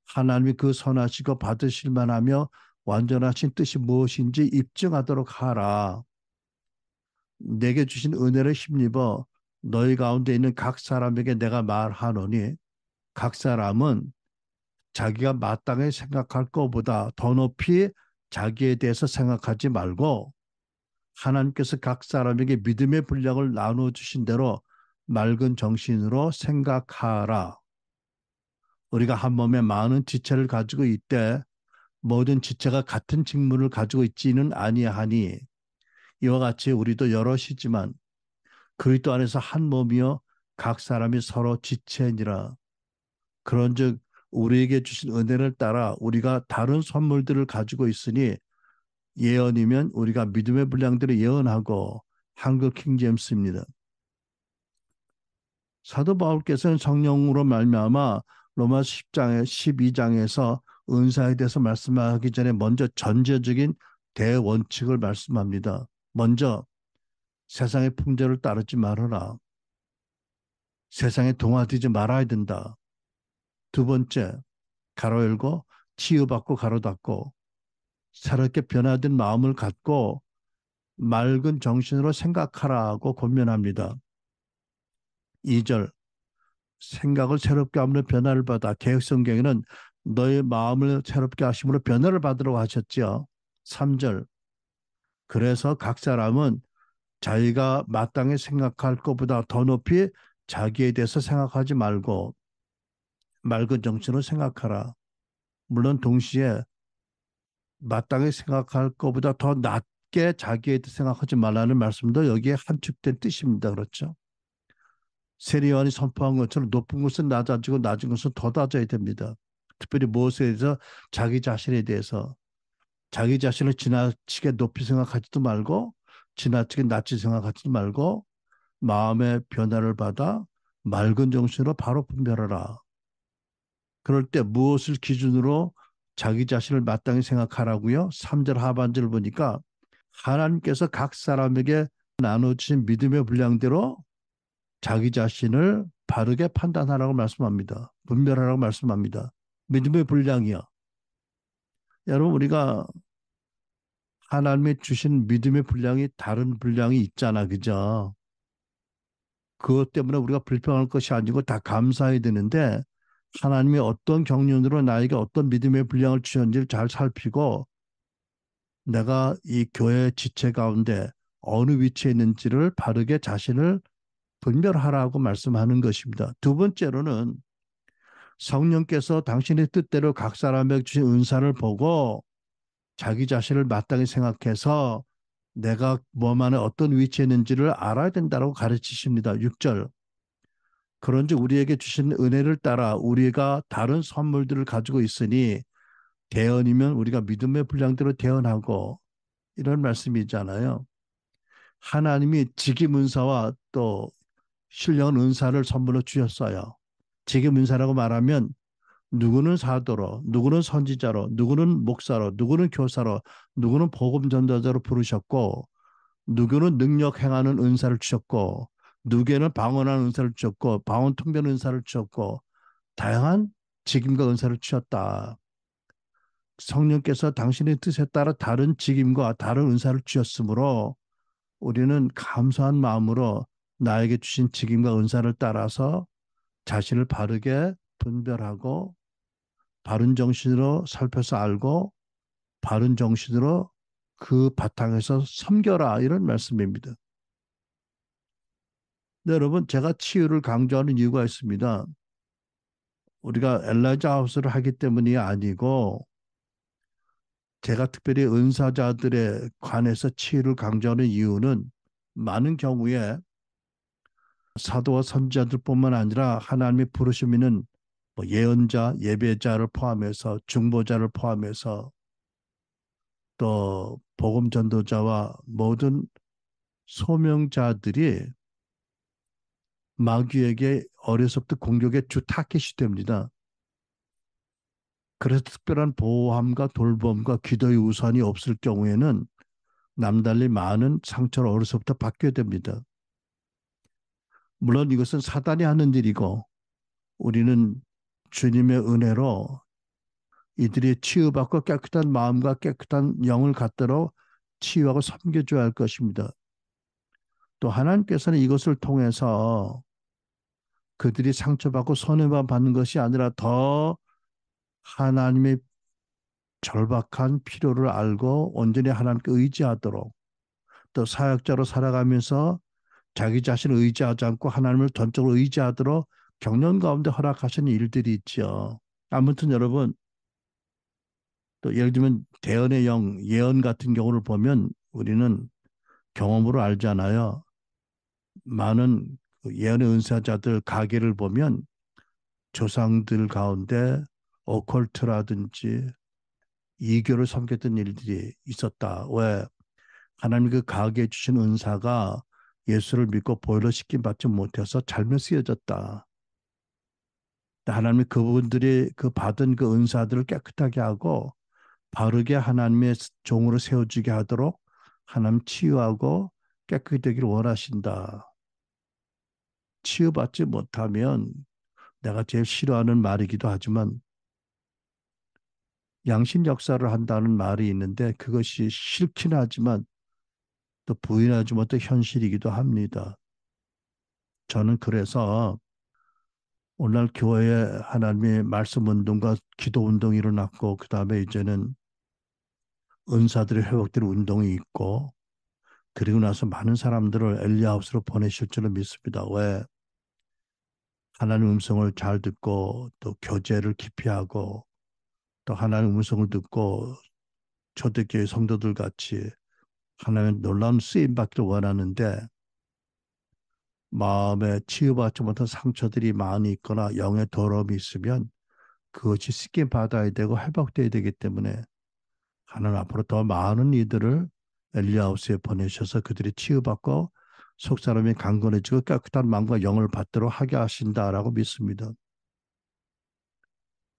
하나님이 그 선하시고 받으실 만하며 완전하신 뜻이 무엇인지 입증하도록 하라. 내게 주신 은혜를 힘입어 너희 가운데 있는 각 사람에게 내가 말하노니 각 사람은 자기가 마땅히 생각할 것보다 더 높이 자기에 대해서 생각하지 말고 하나님께서 각 사람에게 믿음의 분량을 나누어 주신 대로 맑은 정신으로 생각하라. 우리가 한 몸에 많은 지체를 가지고 있되 모든 지체가 같은 직무를 가지고 있지는 아니하니 이와 같이 우리도 여럿이지만 그리스도 안에서 한 몸이요 각 사람이 서로 지체니라. 그런즉 우리에게 주신 은혜를 따라 우리가 다른 선물들을 가지고 있으니 예언이면 우리가 믿음의 분량대로 예언하고 한글 킹제임스입니다. 사도 바울께서는 성령으로 말미암아 로마 10장에 12장에서 은사에 대해서 말씀하기 전에 먼저 전제적인 대원칙을 말씀합니다. 먼저 세상의 풍조를 따르지 말아라. 세상에 동화되지 말아야 된다. 두 번째, 가로 열고 치유받고 가로 닫고 새롭게 변화된 마음을 갖고 맑은 정신으로 생각하라고 권면합니다. 2절, 생각을 새롭게 함으로 변화를 받아. 개혁성경에는 너의 마음을 새롭게 하심으로 변화를 받으라고 하셨죠. 3절, 그래서 각 사람은 자기가 마땅히 생각할 것보다 더 높이 자기에 대해서 생각하지 말고 맑은 정신으로 생각하라. 물론 동시에 마땅히 생각할 것보다 더 낮게 자기에 대해 생각하지 말라는 말씀도 여기에 함축된 뜻입니다. 그렇죠? 세리요한이 선포한 것처럼 높은 것은 낮아지고 낮은 것은 더 낮아야 됩니다. 특별히 무엇에 대해서 자기 자신에 대해서 자기 자신을 지나치게 높이 생각하지도 말고 지나치게 낮게 생각하지도 말고 마음의 변화를 받아 맑은 정신으로 바로 분별하라. 그럴 때 무엇을 기준으로 자기 자신을 마땅히 생각하라고요? 3절 하반절을 보니까 하나님께서 각 사람에게 나눠주신 믿음의 분량대로 자기 자신을 바르게 판단하라고 말씀합니다. 분별하라고 말씀합니다. 믿음의 분량이요. 여러분 우리가 하나님이 주신 믿음의 분량이 다른 분량이 있잖아. 그죠? 그것 때문에 우리가 불평할 것이 아니고 다 감사해야 되는데 하나님이 어떤 경륜으로 나에게 어떤 믿음의 분량을 주셨는지를 잘 살피고 내가 이 교회 지체 가운데 어느 위치에 있는지를 바르게 자신을 분별하라고 말씀하는 것입니다. 두 번째로는 성령께서 당신의 뜻대로 각 사람에게 주신 은사를 보고 자기 자신을 마땅히 생각해서 내가 뭐만에 어떤 위치에 있는지를 알아야 된다고 가르치십니다. 6절. 그런즉 우리에게 주신 은혜를 따라 우리가 다른 선물들을 가지고 있으니 대언이면 우리가 믿음의 분량대로 대언하고 이런 말씀이잖아요. 하나님이 직임 은사와 또 신령 은사를 선물로 주셨어요. 직임 은사라고 말하면 누구는 사도로, 누구는 선지자로, 누구는 목사로, 누구는 교사로, 누구는 복음 전도자로 부르셨고, 누구는 능력 행하는 은사를 주셨고, 누구에는 방언하는 은사를 주셨고, 방언 통변 은사를 주셨고, 다양한 직임과 은사를 주셨다. 성령께서 당신의 뜻에 따라 다른 직임과 다른 은사를 주셨으므로 우리는 감사한 마음으로 나에게 주신 직임과 은사를 따라서 자신을 바르게 분별하고 바른 정신으로 살펴서 알고 바른 정신으로 그 바탕에서 섬겨라 이런 말씀입니다. 네, 여러분 제가 치유를 강조하는 이유가 있습니다. 우리가 엘라이자 하우스를 하기 때문이 아니고 제가 특별히 은사자들에 관해서 치유를 강조하는 이유는 많은 경우에 사도와 선지자들뿐만 아니라 하나님의 부르심이는 뭐 예언자, 예배자를 포함해서 중보자를 포함해서 또 복음 전도자와 모든 소명자들이 마귀에게 어려서부터 공격의 주 타겟이 됩니다. 그래서 특별한 보호함과 돌봄과 기도의 우선이 없을 경우에는 남달리 많은 상처를 어려서부터 받게 됩니다. 물론 이것은 사단이 하는 일이고 우리는 주님의 은혜로 이들이 치유받고 깨끗한 마음과 깨끗한 영을 갖도록 치유하고 섬겨줘야 할 것입니다. 또 하나님께서는 이것을 통해서 그들이 상처받고 손해만 받는 것이 아니라 더 하나님의 절박한 필요를 알고 온전히 하나님께 의지하도록 또 사역자로 살아가면서 자기 자신을 의지하지 않고 하나님을 전적으로 의지하도록 경륜 가운데 허락하시는 일들이 있죠. 아무튼 여러분 또 예를 들면 대언의 영, 예언 같은 경우를 보면 우리는 경험으로 알잖아요. 많은 예언의 은사자들 가계를 보면 조상들 가운데 오컬트라든지 이교를 섬겼던 일들이 있었다. 왜? 하나님 그 가게해 주신 은사가 예수를 믿고 보혈로 받지 못해서 잘못 쓰여졌다. 하나님이 그분들이 그 받은 그 은사들을 깨끗하게 하고 바르게 하나님의 종으로 세워지게 하도록 하나님 치유하고 깨끗이 되기를 원하신다. 치유받지 못하면 내가 제일 싫어하는 말이기도 하지만 양심 역사를 한다는 말이 있는데 그것이 싫긴 하지만 또 부인하지 못해 현실이기도 합니다. 저는 그래서 오늘날 교회에 하나님의 말씀 운동과 기도 운동이 일어났고 그 다음에 이제는 은사들의 회복될 운동이 있고 그리고 나서 많은 사람들을 엘리하우스로 보내실 줄을 믿습니다. 왜? 하나님 음성을 잘 듣고 또 교제를 깊이 하고 또 하나님 음성을 듣고 초대교회 성도들 같이 하나님의 놀라운 쓰임 받기를 원하는데 마음에 치유받지 못한 상처들이 많이 있거나 영의 더러움이 있으면 그것이 씻김 받아야 되고 회복돼야 되기 때문에 하나님 앞으로 더 많은 이들을 엘리하우스에 보내셔서 그들이 치유받고 속사람이 강건해지고 깨끗한 마음과 영을 받도록 하게 하신다라고 믿습니다.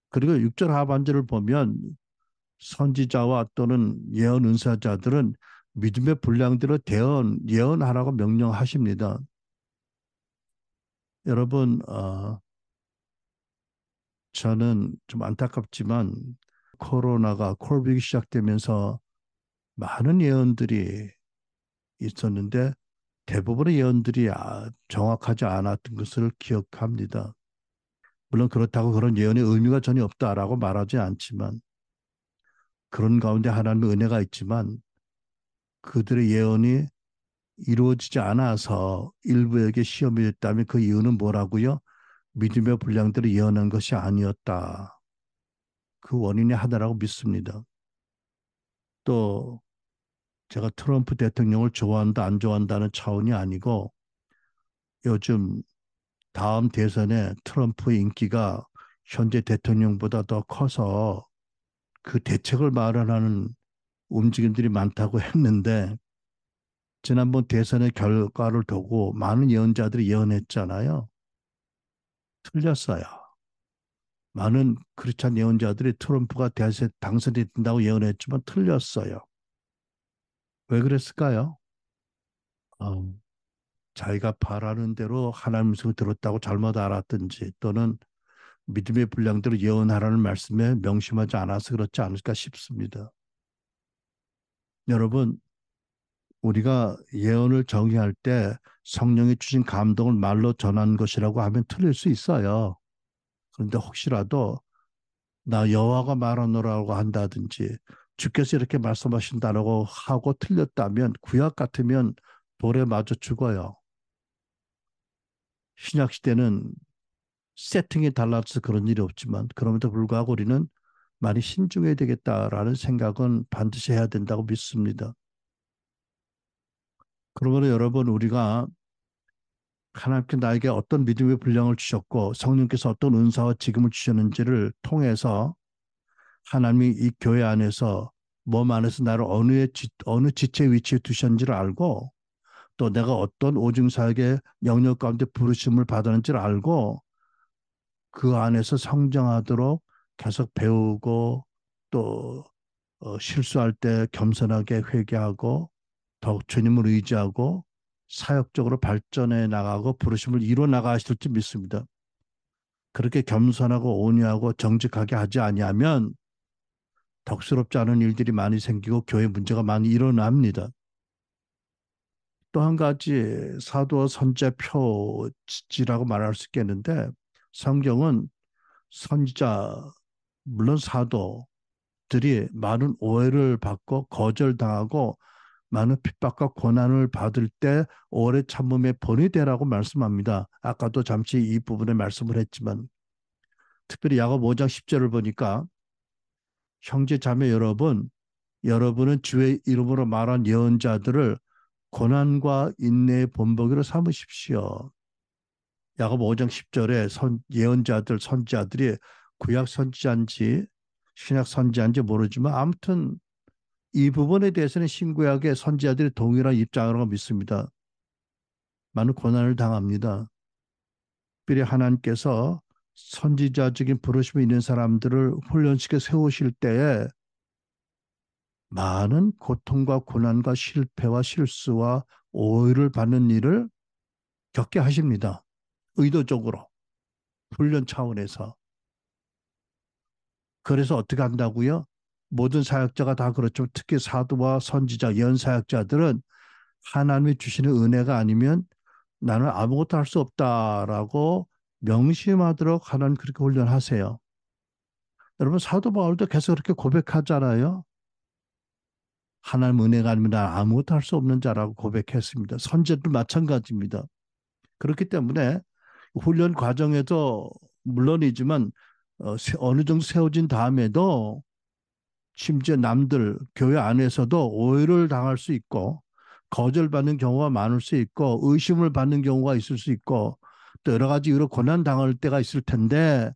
그리고 6절 하반절을 보면 선지자와 또는 예언 은사자들은 믿음의 분량대로 예언하라고 명령하십니다. 여러분, 저는 좀 안타깝지만 코로나가 콜빅이 시작되면서 많은 예언들이 있었는데 대부분의 예언들이 정확하지 않았던 것을 기억합니다. 물론 그렇다고 그런 예언의 의미가 전혀 없다라고 말하지 않지만 그런 가운데 하나님의 은혜가 있지만 그들의 예언이 이루어지지 않아서 일부에게 시험이 됐다면 그 이유는 뭐라고요? 믿음의 분량대로 예언한 것이 아니었다. 그 원인이 하나라고 믿습니다. 또 제가 트럼프 대통령을 좋아한다 안 좋아한다는 차원이 아니고 요즘 다음 대선에 트럼프의 인기가 현재 대통령보다 더 커서 그 대책을 마련하는 움직임들이 많다고 했는데 지난번 대선의 결과를 두고 많은 예언자들이 예언했잖아요. 틀렸어요. 많은 크리스찬 예언자들이 트럼프가 대선 당선이 된다고 예언했지만 틀렸어요. 왜 그랬을까요? 어, 자기가 바라는 대로 하나님 말씀을 들었다고 잘못 알았든지 또는 믿음의 분량대로 예언하라는 말씀에 명심하지 않아서 그렇지 않을까 싶습니다. 여러분, 우리가 예언을 정의할 때 성령이 주신 감동을 말로 전한 것이라고 하면 틀릴 수 있어요. 그런데 혹시라도 나 여호와가 말하노라고 한다든지 주께서 이렇게 말씀하신다라고 하고 틀렸다면 구약 같으면 돌에 맞아 죽어요. 신약 시대는 세팅이 달라서 그런 일이 없지만 그럼에도 불구하고 우리는 많이 신중해야 되겠다라는 생각은 반드시 해야 된다고 믿습니다. 그러므로 여러분 우리가 하나님께 나에게 어떤 믿음의 분량을 주셨고 성령께서 어떤 은사와 직임을 주셨는지를 통해서 하나님이 이 교회 안에서 몸 안에서 나를 어느 지체의 위치에 두셨는지를 알고 또 내가 어떤 오중사에게 영역 가운데 부르심을 받았는지를 알고 그 안에서 성장하도록 계속 배우고 또 실수할 때 겸손하게 회개하고 더욱 주님을 의지하고 사역적으로 발전해 나가고 부르심을 이루어 나가실 줄 믿습니다. 그렇게 겸손하고 온유하고 정직하게 하지 아니하면 덕스럽지 않은 일들이 많이 생기고 교회 문제가 많이 일어납니다. 또 한 가지 사도와 선지자 표지라고 말할 수 있겠는데 성경은 선지자 물론 사도들이 많은 오해를 받고 거절당하고 많은 핍박과 고난을 받을 때 오래 참음의 본이 되라고 말씀합니다. 아까도 잠시 이 부분에 말씀을 했지만 특별히 야고보 5장 10절을 보니까 형제 자매 여러분, 여러분은 주의 이름으로 말한 예언자들을 고난과 인내의 본보기로 삼으십시오. 야고보 5장 10절에 예언자들, 선지자들이 구약 선지자인지 신약 선지자인지 모르지만 아무튼 이 부분에 대해서는 신구약의 선지자들이 동일한 입장이라고 믿습니다. 많은 고난을 당합니다. 특별히 하나님께서 선지자적인 부르심이 있는 사람들을 훈련시켜 세우실 때에 많은 고통과 고난과 실패와 실수와 오해를 받는 일을 겪게 하십니다. 의도적으로. 훈련 차원에서. 그래서 어떻게 한다고요? 모든 사역자가 다 그렇지만 특히 사도와 선지자, 연사역자들은 하나님이 주시는 은혜가 아니면 나는 아무것도 할 수 없다라고 명심하도록 하나님 그렇게 훈련하세요. 여러분 사도 바울도 계속 그렇게 고백하잖아요. 하나님 은혜가 아니면 나 아무것도 할 수 없는 자라고 고백했습니다. 선제도 마찬가지입니다. 그렇기 때문에 훈련 과정에도 물론이지만 어느 정도 세워진 다음에도 심지어 남들 교회 안에서도 오해를 당할 수 있고 거절받는 경우가 많을 수 있고 의심을 받는 경우가 있을 수 있고 또 여러 가지 이유로 고난 당할 때가 있을 텐데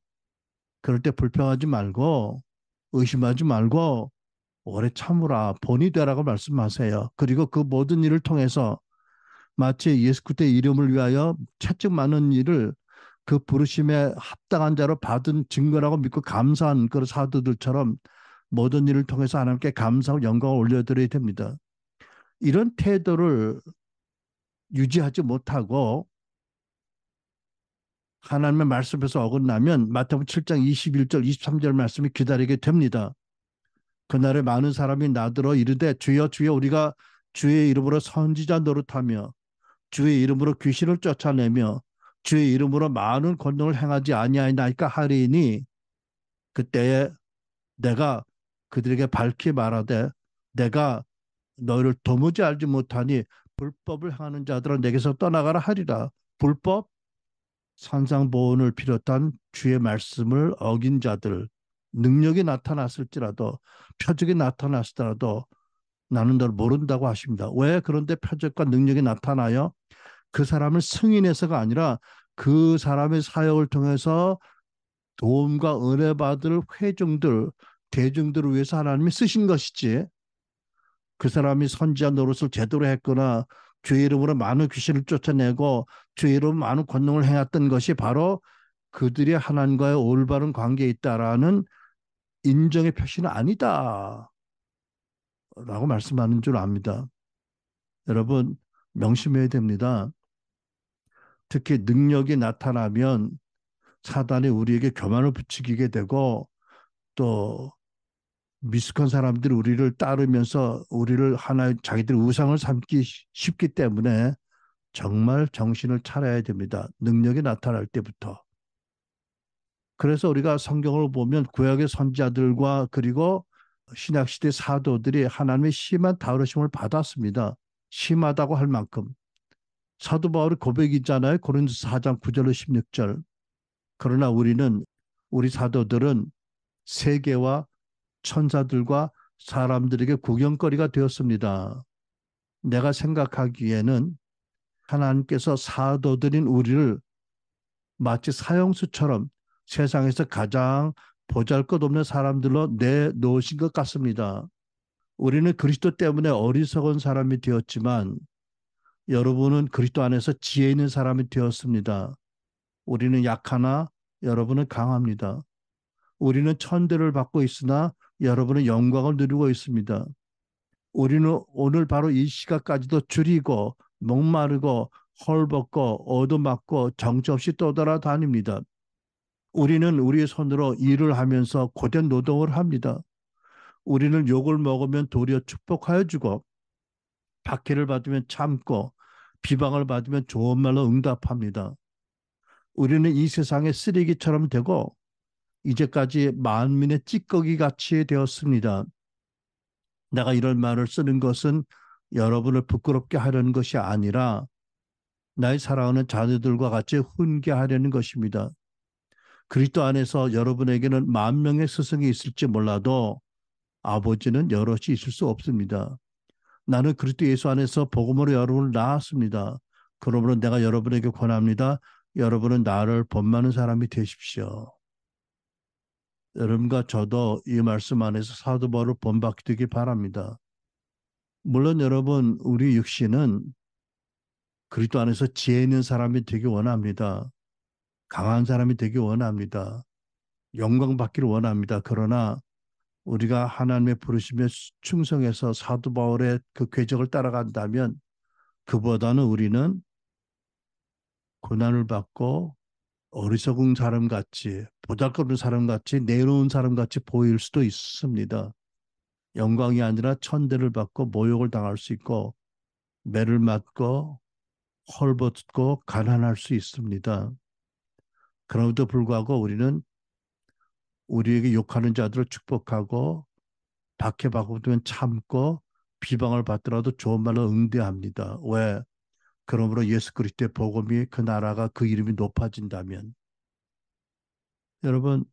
그럴 때 불평하지 말고 의심하지 말고 오래 참으라 본이 되라고 말씀하세요. 그리고 그 모든 일을 통해서 마치 예수 그리스도의 이름을 위하여 채찍 많은 일을 그 부르심에 합당한 자로 받은 증거라고 믿고 감사한 그런 사도들처럼 모든 일을 통해서 하나님께 감사하고 영광을 올려드려야 됩니다. 이런 태도를 유지하지 못하고 하나님의 말씀에서 어긋나면 마태복음 7장 21절 23절 말씀이 기다리게 됩니다. 그날에 많은 사람이 나더러 이르되 주여 주여 우리가 주의 이름으로 선지자 노릇하며 주의 이름으로 귀신을 쫓아내며 주의 이름으로 많은 권능을 행하지 아니하나이까 하리니 그때에 내가 그들에게 밝히 말하되 내가 너희를 도무지 알지 못하니 불법을 행하는 자들은 내게서 떠나가라 하리라. 불법 산상보온을 비롯한 주의 말씀을 어긴 자들 능력이 나타났을지라도 표적이 나타났을지라도 나는 너를 모른다고 하십니다. 왜 그런데 표적과 능력이 나타나요? 그 사람을 승인해서가 아니라 그 사람의 사역을 통해서 도움과 은혜 받을 회중들, 대중들을 위해서 하나님이 쓰신 것이지 그 사람이 선지자 노릇을 제대로 했거나 주의 이름으로 많은 귀신을 쫓아내고 주의 이름으로 많은 권능을 행했던 것이 바로 그들이 하나님과의 올바른 관계에 있다라는 인정의 표시는 아니다 라고 말씀하는 줄 압니다. 여러분 명심해야 됩니다. 특히 능력이 나타나면 사단이 우리에게 교만을 부추기게 되고 또 미숙한 사람들이 우리를 따르면서 우리를 하나의 자기들 우상을 삼기 쉽기 때문에 정말 정신을 차려야 됩니다. 능력이 나타날 때부터. 그래서 우리가 성경을 보면 구약의 선지자들과 그리고 신약시대 사도들이 하나님의 심한 다루심을 받았습니다. 심하다고 할 만큼. 사도 바울의 고백이 있잖아요. 고린도서 4장 9절로 16절. 그러나 우리 사도들은 세계와 천사들과 사람들에게 구경거리가 되었습니다. 내가 생각하기에는 하나님께서 사도들인 우리를 마치 사형수처럼 세상에서 가장 보잘것없는 사람들로 내놓으신 것 같습니다. 우리는 그리스도 때문에 어리석은 사람이 되었지만 여러분은 그리스도 안에서 지혜 있는 사람이 되었습니다. 우리는 약하나 여러분은 강합니다. 우리는 천대를 받고 있으나 여러분은 영광을 누리고 있습니다. 우리는 오늘 바로 이 시각까지도 줄이고 목마르고 헐벗고 얻어맞고 정처없이 떠돌아다닙니다. 우리는 우리의 손으로 일을 하면서 고된 노동을 합니다. 우리는 욕을 먹으면 도리어 축복하여 주고 박해를 받으면 참고 비방을 받으면 좋은 말로 응답합니다. 우리는 이 세상의 쓰레기처럼 되고 이제까지 만민의 찌꺼기 같이 되었습니다. 내가 이런 말을 쓰는 것은 여러분을 부끄럽게 하려는 것이 아니라 나의 사랑하는 자녀들과 같이 훈계하려는 것입니다. 그리스도 안에서 여러분에게는 만 명의 스승이 있을지 몰라도 아버지는 여럿이 있을 수 없습니다. 나는 그리스도 예수 안에서 복음으로 여러분을 낳았습니다. 그러므로 내가 여러분에게 권합니다. 여러분은 나를 본받는 사람이 되십시오. 여러분과 저도 이 말씀 안에서 사도 바울을 본받게 되기 바랍니다. 물론 여러분 우리 육신은 그리스도 안에서 지혜 있는 사람이 되기 원합니다. 강한 사람이 되기 원합니다. 영광 받기를 원합니다. 그러나 우리가 하나님의 부르심에 충성해서 사도 바울의 그 궤적을 따라간다면 그보다는 우리는 고난을 받고 어리석은 사람 같이, 보잘것없는 사람 같이, 내놓은 사람 같이 보일 수도 있습니다. 영광이 아니라 천대를 받고 모욕을 당할 수 있고 매를 맞고 헐벗고 가난할 수 있습니다. 그럼에도 불구하고 우리는 우리에게 욕하는 자들을 축복하고 박해받으면 참고 비방을 받더라도 좋은 말로 응대합니다. 왜? 그러므로 예수 그리스도의 복음이 그 나라가 그 이름이 높아진다면. 여러분,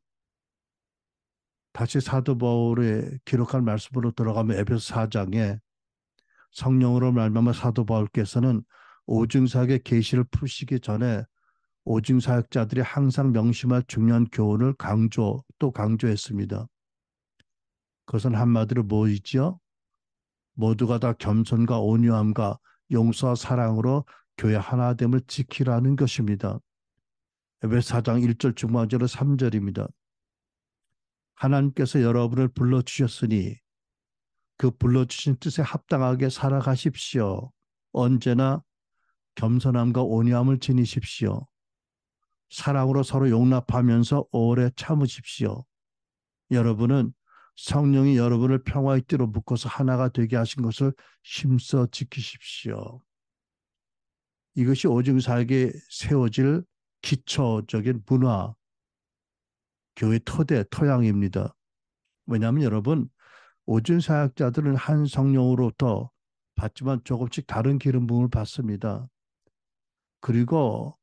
다시 사도 바울의 기록한 말씀으로 들어가면 에베소 4장에 성령으로 말미암아 사도 바울께서는 오증사역의 계시를 푸시기 전에 오증사역자들이 항상 명심할 중요한 교훈을 또 강조했습니다. 그것은 한마디로 뭐이지요? 모두가 다 겸손과 온유함과 용서와 사랑으로 교회 하나됨을 지키라는 것입니다. 에베소 4장 1절 중반절의 3절입니다. 하나님께서 여러분을 불러주셨으니 그 불러주신 뜻에 합당하게 살아가십시오. 언제나 겸손함과 온유함을 지니십시오. 사랑으로 서로 용납하면서 오래 참으십시오. 여러분은 성령이 여러분을 평화의 띠로 묶어서 하나가 되게 하신 것을 힘써 지키십시오. 이것이 오증사역에 세워질 기초적인 문화, 교회 토대, 토양입니다. 왜냐하면 여러분, 오증사역자들은 한 성령으로부터 받지만 조금씩 다른 기름 부음을 받습니다. 그리고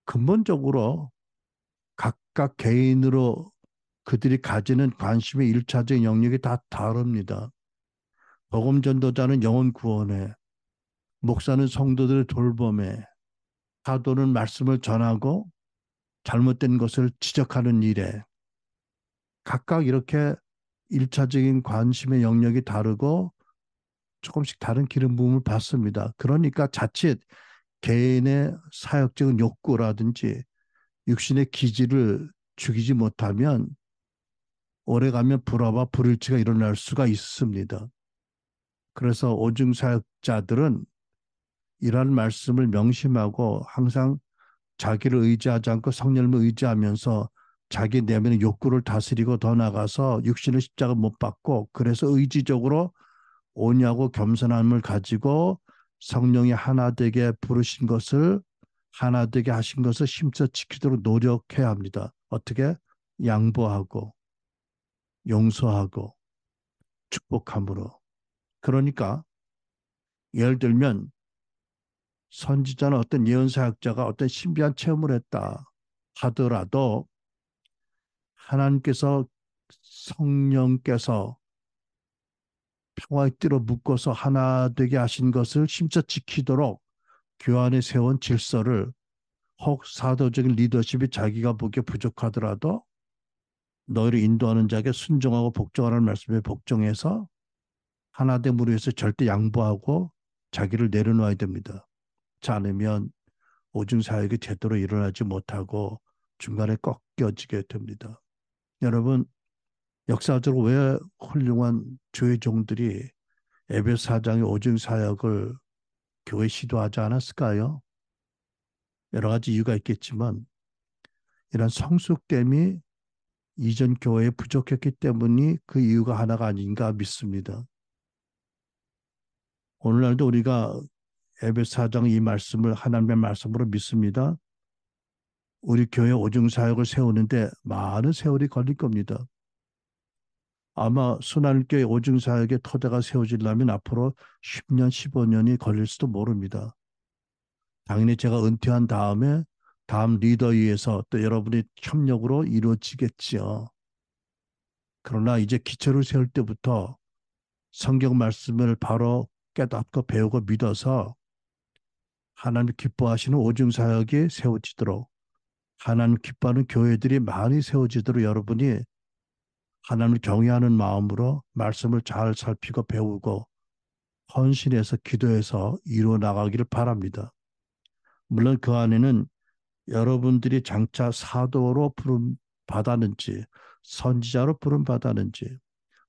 근본적으로 각각 개인으로 그들이 가지는 관심의 일차적 영역이 다 다릅니다. 복음 전도자는 영혼 구원에, 목사는 성도들의 돌봄에, 사도는 말씀을 전하고 잘못된 것을 지적하는 일에 각각 이렇게 일차적인 관심의 영역이 다르고 조금씩 다른 기름 부음을 받습니다. 그러니까 자칫 개인의 사역적인 욕구라든지 육신의 기질을 죽이지 못하면 오래가면 불화와 불일치가 일어날 수가 있습니다. 그래서 오중 사역자들은 이러한 말씀을 명심하고 항상 자기를 의지하지 않고 성령을 의지하면서 자기 내면의 욕구를 다스리고 더 나가서 육신의 십자가 못 받고 그래서 의지적으로 온유하고 겸손함을 가지고 성령이 하나 되게 부르신 것을 하나 되게 하신 것을 힘써 지키도록 노력해야 합니다. 어떻게? 양보하고 용서하고 축복함으로. 그러니까 예를 들면 선지자는 어떤 예언사역자가 어떤 신비한 체험을 했다 하더라도 하나님께서 성령께서 평화의 띠로 묶어서 하나 되게 하신 것을 힘써 지키도록 교환에 세운 질서를 혹 사도적인 리더십이 자기가 보기에 부족하더라도 너희를 인도하는 자에게 순종하고 복종하라는 말씀에 복종해서 하나됨으로 해서 절대 양보하고 자기를 내려놓아야 됩니다. 그렇지 않으면 오중 사역이 제대로 일어나지 못하고 중간에 꺾여지게 됩니다. 여러분, 역사적으로 왜 훌륭한 교회 종들이 에베소 사장의 오중 사역을 교회 시도하지 않았을까요? 여러 가지 이유가 있겠지만 이런 성숙됨이 이전 교회에 부족했기 때문이 그 이유가 하나가 아닌가 믿습니다. 오늘날도 우리가 에베소 4장 이 말씀을 하나님의 말씀으로 믿습니다. 우리 교회 오중 사역을 세우는데 많은 세월이 걸릴 겁니다. 아마 순환교회 오중 사역의 토대가 세워지려면 앞으로 10년, 15년이 걸릴 수도 모릅니다. 당연히 제가 은퇴한 다음에 다음 리더에 의해서 또 여러분의 협력으로 이루어지겠지요. 그러나 이제 기초를 세울 때부터 성경 말씀을 바로 깨닫고 배우고 믿어서 하나님 기뻐하시는 오중 사역이 세워지도록 하나님 기뻐하는 교회들이 많이 세워지도록 여러분이 하나님을 경외하는 마음으로 말씀을 잘 살피고 배우고 헌신해서 기도해서 이루어 나가기를 바랍니다. 물론 그 안에는 여러분들이 장차 사도로 부름 받았는지 선지자로 부름 받았는지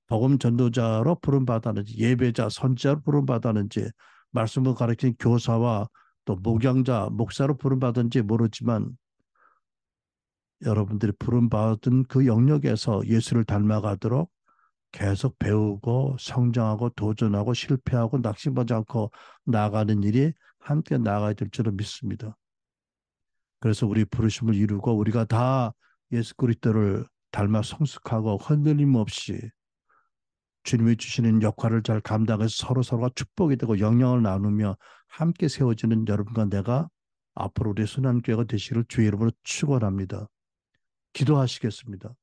복음 전도자로 부름 받았는지 예배자 선지자로 부름 받았는지 말씀을 가르치는 교사와 또 목양자 목사로 부름 받았는지 모르지만 여러분들이 부름받은 그 영역에서 예수를 닮아가도록 계속 배우고 성장하고 도전하고 실패하고 낙심하지 않고 나아가는 일이 함께 나아가야 될 줄로 믿습니다. 그래서 우리 부르심을 이루고 우리가 다 예수 그리스도를 닮아 성숙하고 흔들림 없이 주님이 주시는 역할을 잘 감당해서 서로가 축복이 되고 영향을 나누며 함께 세워지는 여러분과 내가 앞으로 우리 순환교회가 되시기를 주의 이름으로 축원합니다. 기도하시겠습니다.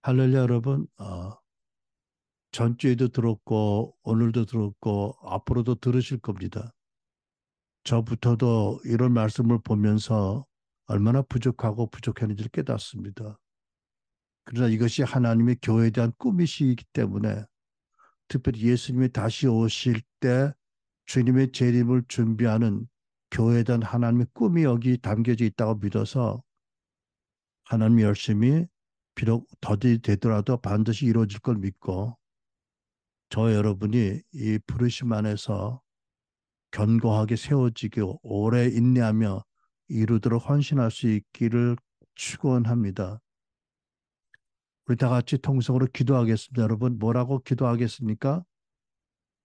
할렐루야 여러분, 전주에도 들었고 오늘도 들었고 앞으로도 들으실 겁니다. 저부터도 이런 말씀을 보면서 얼마나 부족하고 부족했는지를 깨닫습니다. 그러나 이것이 하나님의 교회에 대한 꿈이시기 때문에 특별히 예수님이 다시 오실 때 주님의 재림을 준비하는 교회에 대한 하나님의 꿈이 여기 담겨져 있다고 믿어서 하나님이 열심히 비록 더디 되더라도 반드시 이루어질 걸 믿고 저 여러분이 이 부르심 안에서 견고하게 세워지고 오래 인내하며 이루도록 헌신할 수 있기를 축원합니다. 우리 다 같이 통성으로 기도하겠습니다. 여러분 뭐라고 기도하겠습니까?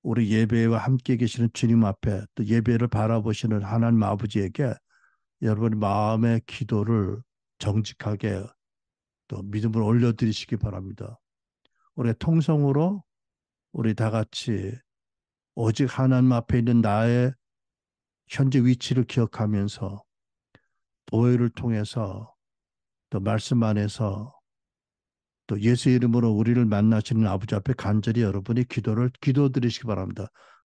우리 예배와 함께 계시는 주님 앞에 또 예배를 바라보시는 하나님 아버지에게 여러분 마음의 기도를 정직하게 또 믿음을 올려드리시기 바랍니다. 우리 통성으로 우리 다 같이 오직 하나님 앞에 있는 나의 현재 위치를 기억하면서 보혈을 통해서 또 말씀 안에서 또 예수 이름으로 우리를 만나시는 아버지 앞에 간절히 여러분이 기도드리시기 바랍니다.